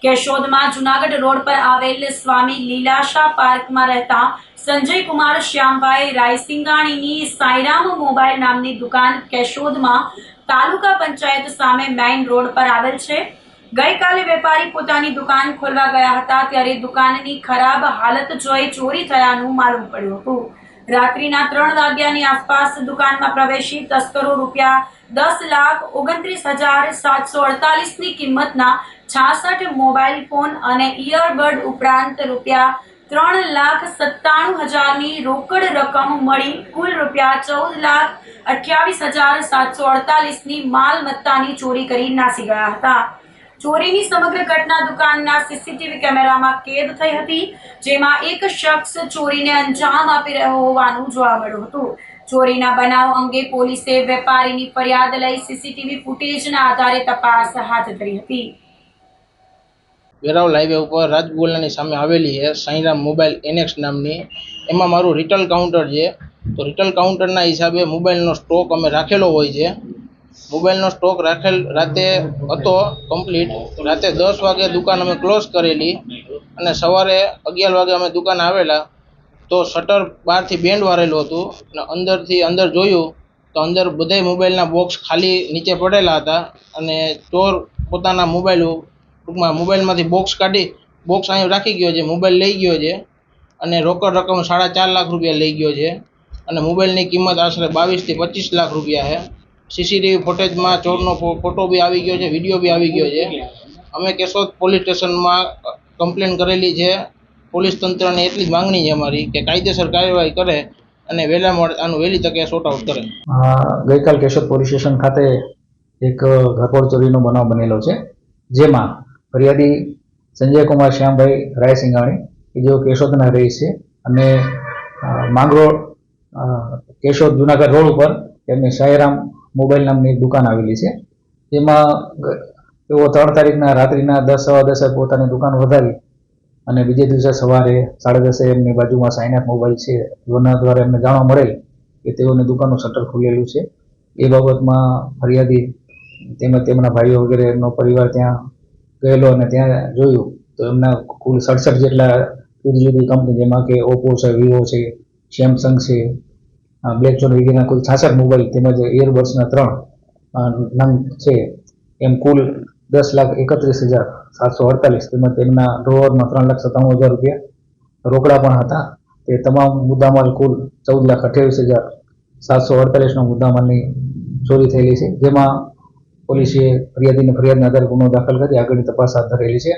કેશોદમાં જુનાગઢ રોડ પર આવેલ સ્વામી લીલાશા પાર્કમાં રહેતા સંજય કુમાર શ્યામભાઈ રાયસિંગાણીની સાઈરામ મોબાઈલ નામની દુકાન કેશોદમાં તાલુકા પંચાયત સામે મેઇન રોડ પર આવેલ છે. ગઈકાલે વેપારી પોતાની દુકાન ખોલવા ગયા હતા ત્યારે દુકાનની ખરાબ હાલત જોઈ ચોરી થયાનું માલુમ પડ્યું હતું. રાત્રિના 3 વાગ્યાની આસપાસ દુકાનમાં પ્રવેશી તસ્કરો ₹10,29,748ની કિંમતના 66 મોબાઈલ ફોન અને ઇયરબડ ઉપરાંત ₹3,97,000ની રોકડ રકમ મળી કુલ ₹14,28,748ની માલમત્તાની ચોરી કરી નાસી ગયા હતા. ચોરીની સમગ્ર ઘટના દુકાનના સીસીટીવી કેમેરામાં કેદ થઈ હતી, જેમાં એક શખ્સ ચોરીને અંજામ આપી રહ્યો હોવાનું જોવા મળ્યું હતું. ચોરીના બનાવ અંગે પોલીસે વેપારીની ફરિયાદ લઈ સીસીટીવી ફૂટેજના આધારે તપાસ હાથ ધરી હતી. વેરાવળ હાઈવે ઉપર રાજગોલાની સામે આવેલી છે સાઈરામ મોબાઈલ NX નામની. એમાં મારું રિટેલ કાઉન્ટર છે. તો રિટેલ કાઉન્ટરના હિસાબે મોબાઈલનો સ્ટોક અમે રાખેલો હોય છે. મોબાઈલનો સ્ટોક રાખેલ રાતે હતો કમ્પ્લીટ. રાતે 10 વાગે દુકાન અમે ક્લોઝ કરેલી અને સવારે 11 વાગે અમે દુકાન આવેલા તો શટર બહારથી બેન્ડ વારેલું હતું અને અંદર જોયું તો અંદર બધાય મોબાઈલના બોક્સ ખાલી નીચે પડેલા હતા અને ચોર પોતાના ટૂંકમાં મોબાઈલમાંથી બોક્સ કાઢી બોક્સ અહીં રાખી ગયો છે, મોબાઈલ લઈ ગયો છે અને રોકડ રકમ 4.5 લાખ રૂપિયા લઈ ગયો છે અને મોબાઈલની કિંમત આશરે 22 થી 25 લાખ રૂપિયા છે. સીસીટીવી ફૂટેજમાં ચોરનો ફોટો બી આવી ગયો છે, વિડીયો બી આવી ગયો છે. અમે કેશોદ પોલીસ સ્ટેશનમાં કમ્પ્લેન કરેલી છે. પોલીસ તંત્રને એટલી જ માંગણી છે અમારી કે કાયદેસર કાર્યવાહી કરે અને આનું વહેલી તકે સોર્ટ આઉટ કરે. ગઈકાલ કેશોદ પોલીસ સ્ટેશન ખાતે એક ઘરફોડ ચોરીનો બનાવ બનેલો છે, જેમાં ફરિયાદી સંજય કુમાર શ્યામભાઈ રાયસિંગાણી કે જેઓ કેશોદના રહે છે અને માંગરોળ કેશોદ જુનાગઢ રોડ ઉપર એમની સાઈરામ મોબાઈલ નામની દુકાન આવેલી છે. તેમાં તેઓ 3 તારીખના રાત્રિના 10:10 પોતાની દુકાન વધારી અને બીજે દિવસે સવારે 10:30 એમની બાજુમાં સાઇનાફ મોબાઈલ છે જેના દ્વારા એમને જાણવા મળેલ કે તેઓની દુકાનનું શટર ખુલેલું છે. એ બાબતમાં ફરિયાદી તેમજ તેમના ભાઈઓ વગેરે એમનો પરિવાર ત્યાં ગયેલો અને ત્યાં જોયું તો એમના કુલ 67 જેટલા જુદી જુદી કંપની જેમાં કે ઓપ્પો છે, વિવો છે, સેમસંગ છે, બ્લેકજોન વગેરેના કુલ 66 મોબાઈલ તેમજ ઇયરબડ્સના 3 નંગ છે એમ કુલ 10,31,748 તેમજ તેમના ડ્રોવરમાં 3,97,000 રૂપિયા રોકડા પણ હતા. તે તમામ મુદ્દામાલ કુલ 14,28,748નો મુદ્દામાલની ચોરી થયેલી છે, જેમાં પોલીસે ફરિયાદીની ફરિયાદના આધારે ગુનો દાખલ કરી આગળની તપાસ હાથ ધરેલી છે.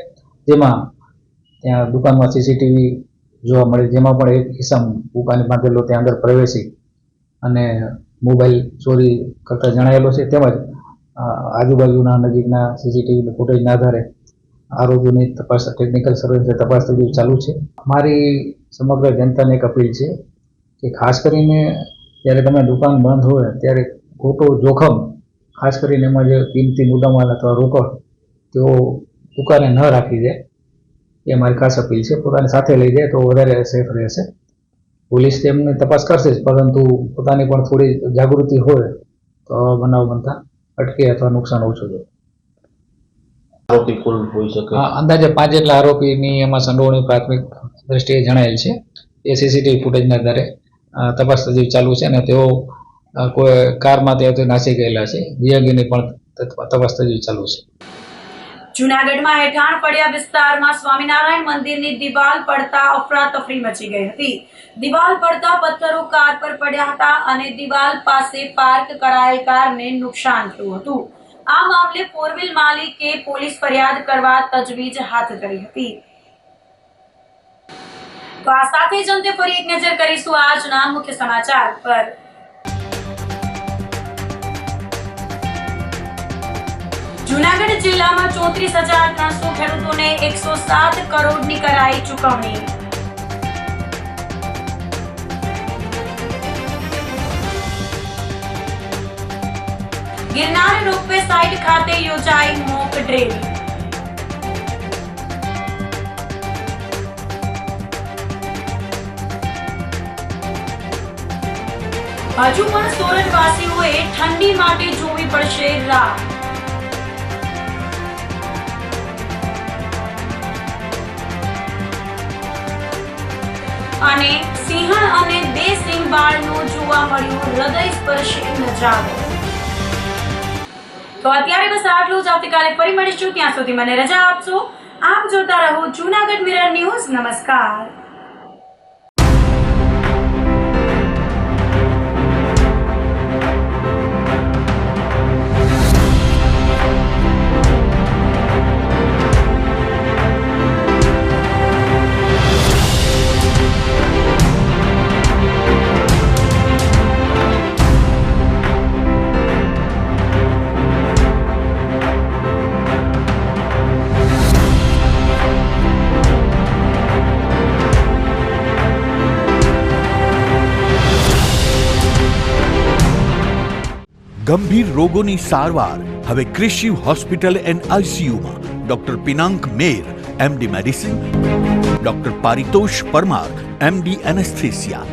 જેમાં ત્યાં દુકાનમાં સીસીટીવી જોવા મળે, જેમાં પણ એક ઇસમ દુકાને બાંધેલો ત્યાં અંદર પ્રવેશી અને મોબાઈલ ચોરી કરતા જણાયેલો છે. તેમજ આજુબાજુના નજીકના સીસીટીવી ફૂટેજના આધારે આરોપીની તપાસ ટેકનિકલ સર્વેલન્સ તપાસ ચાલુ છે. મારી સમગ્ર જનતાને એક અપીલ છે કે ખાસ કરીને જ્યારે તમે દુકાન બંધ હોય ત્યારે ખોટો જોખમ ખાસ કરીને એમાં જે કિંમતી મુદ્દામાલ અથવા રોકડ તેઓ દુકાને ન રાખી દે એ મારી ખાસ અપીલ છે. પોતાની સાથે લઈ જાય તો વધારે સેફ રહેશે. પોલીસ તેમની તપાસ કરશે જ, પરંતુ પોતાની પણ થોડી જાગૃતિ હોય તો બનાવ બનતા અટકે અથવા નુકસાન ઓછું થાય. આરોપી કુલ હોઈ શકે? અંદાજે 5 જેટલા આરોપીની એમાં સંડોવણી પ્રાથમિક દ્રષ્ટિએ જણાયેલ છે. એ સીસીટીવી ફૂટેજના આધારે તપાસ હજી ચાલુ છે અને તેઓ કોઈ કારમાં ત્યાંથી નાસી ગયેલા છે. જે અંગેની પણ તપાસ હજી ચાલુ છે. જૂનાગઢમાં હેઠાણ પડ્યા વિસ્તારમાં સ્વામિનારાયણ મંદિરની દિવાલ પડતા અફરાતફરી મચી ગઈ હતી. દિવાલ પડતા પથ્થરો કાર પર પડ્યા હતા અને દિવાલ પાસે પાર્ક કરાયેલ કારને નુકસાન થયું હતું. આ મામલે ફોરવ્હીલ માલિકે પોલીસ ફરિયાદ કરવા તજવીજ હાથ ધરી હતી. તો આ સાથે જ અંતે ફરી એક નજર કરીશું આજના મુખ્ય સમાચાર પર. જૂનાગઢ જિલ્લામાં 34,300 ખેડૂતોને 107 કરોડની કરાઈ ચૂકવણી. ગિરનાર રોપવે સાઇટ ખાતે યોજાઈ મોક ડ્રીલ. હજુ પણ સોરઠવાસીઓએ ઠંડી માટે જોવી પડશે રાહ. અને સિંહણ અને 2 સિંહ બાળનો જોવા મળ્યો હૃદયસ્પર્શી નજારો. તો અત્યારે બસ આટલું જ. આવતીકાલે ફરી મળીશું. ત્યાં સુધી મને રજા આપશો. આપ જોતા રહો જૂનાગઢ મિરર ન્યૂઝ. નમસ્કાર. ગંભીર રોગોની સારવાર હવે ક્રિશિવ હોસ્પિટલ એન્ડ આઈસીયુમાં doctor Pinank Mer MD medicine, doctor Paritosh Parmar MD anaesthesia,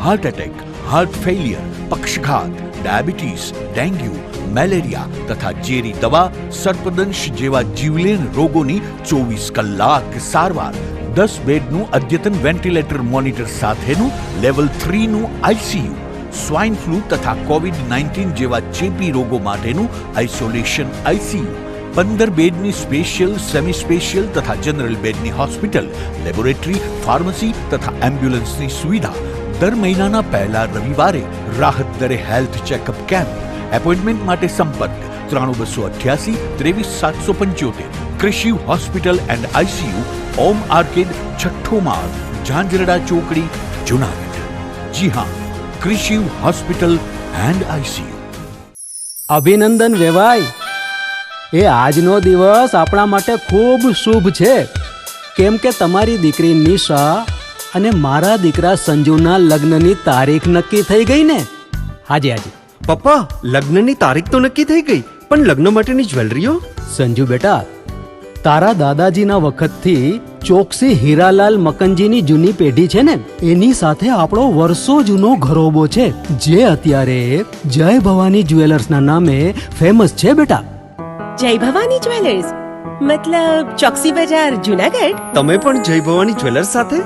heart attack, heart failure, પક્ષઘાત, ડાયાબિટીસ, ડેન્ગ્યુ, મેલેરિયા તથા ઝેરી દવા, સર્પદંશ જેવા જીવલેણ રોગોની 24 કલાક સારવાર. 10 બેડનું અદ્યતન વેન્ટિલેટર મોનિટર સાથેનું લેવલ 3નું આઈસીયુ, સ્વાઇન ફ્લૂ તથા કોવિડ-19 જેવા ચેપી રોગો માટેનું આઇસોલેશન આઈસીયુ, 15 બેડની સ્પેશિયલ, સેમી સ્પેશિયલ તથા જનરલ બેડની હોસ્પિટલ, લેબોરેટરી, ફાર્મસી તથા એમ્બ્યુલન્સની સુવિધા. દર મહિનાના પહેલા રવિવારે રાહત દરે હેલ્થ ચેકઅપ કેમ્પ. એપોઇન્ટમેન્ટ માટે સંપર્ક 9288 23775. Krishiv hospital and ICU, Om arcade, છઠ્ઠો માળ, ઝાંઝરડા ચોકડી, જૂનાગઢ. જી હા, ક્રિશિવ હોસ્પિટલ એન્ડ આઈસીયુ. અભિનંદન વેવાય. એ આજનો દિવસ આપણા માટે ખૂબ શુભ છે, કેમ કે તમારી દીકરી નિશા અને મારા દીકરા સંજુના લગ્નની તારીખ નક્કી થઈ ગઈ ને. હાજી હાજી પપ્પા, લગ્નની તારીખ તો નક્કી થઈ ગઈ, પણ લગ્ન માટેની જ્વેલરીઓ? સંજુ બેટા, તારા દાદાજીના વખતથી ચોકસી હીરાલાલ મકનજીની જૂની પેઢી છે ને, એની સાથે આપણો વર્ષો જૂનો ઘરોબો છે, જે અત્યારે જય ભવાની જ્વેલર્સના નામે ફેમસ છે બેટા. જય ભવાની જ્વેલર્સ મતલબ ચોકસી બજાર જુનાગઢ? તમે પણ જય ભવાની જ્વેલર્સ સાથે?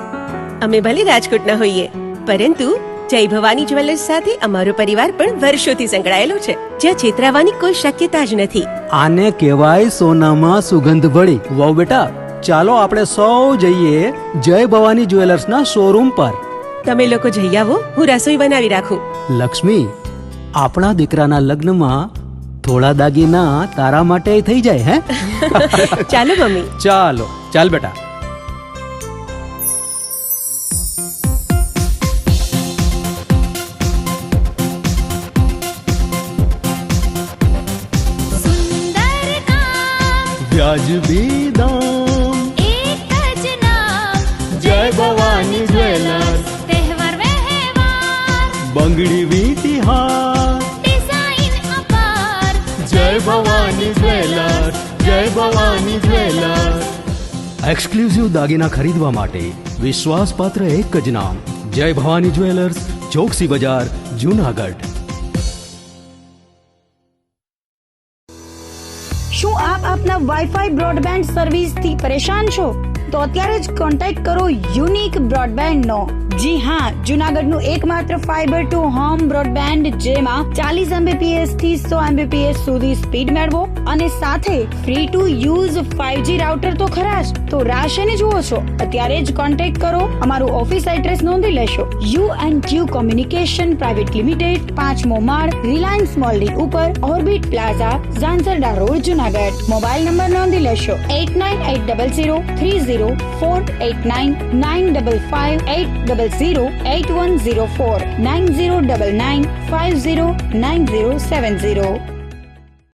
અમે ભલે રાજકોટના હોઈએ, પરંતુ જય ભવાની જ્વેલર્સ સાથે અમારો પરિવાર પણ વર્ષોથી સંકળાયેલો છે, જ્યાં છેતરાવાની કોઈ શક્યતા જ નથી. આને કહેવાય સોનામાં સુગંધ ભળી. વાવ બેટા, ચાલો આપણે સૌ જઈએ જય ભવાની જ્વેલર્સના શોરૂમ પર. તમે લોકો જઈ આવો, હું રસોઈ બનાવી રાખું. લક્ષ્મી, આપણા દીકરાના લગ્નમાં થોડા દાગીના તારા માટે થઈ જાય હે? ચાલો મમ્મી. ચાલો, ચાલ બેટા. વ્યાજબી દામ, एक ज नाम જય ભવાની જ્વેલર્સ. तहेवार व्यवहार બંગડી વીંટી હાર, डिजाइन अपार જય ભવાની જ્વેલર્સ, જય ભવાની જ્વેલર્સ. એક્સક્લુઝિવ દાગીના ખરીદવા માટે વિશ્વાસપાત્ર એક જ નામ, જય ભવાની જ્વેલર્સ, ચોકસી બજાર, જુનાગઢ. શું આપ આપના વાઈફાઈ બ્રોડબેન્ડ સર્વિસથી પરેશાન છો? તો અત્યારે જ કોન્ટેક્ટ કરો યુનિક બ્રોડબેન્ડ નો. જી હા, જુનાગઢનું એકમાત્ર ફાઈબર ટુ હોમ બ્રોડબેન્ડ, જેમાં 40 Mbps થી 100 Mbps સુધી સ્પીડ મેળવો અને સાથે free to use 5G router તો ખરા જ. તો રાહ શેને જુઓ છો? અત્યારે જ કોન્ટેક્ટ કરો. અમારું ઓફિસ એડ્રેસ નોંધી લેશો. U&Q કોમ્યુનિકેશન પ્રાઇવેટ લિમિટેડ, 5મો માળ, રિલાયન્સ મોલની ઉપર, orbit plaza, Zanzarda road, Junagadh. Mobile number નોંધી લેશો 8980304899558508008104 9099509070.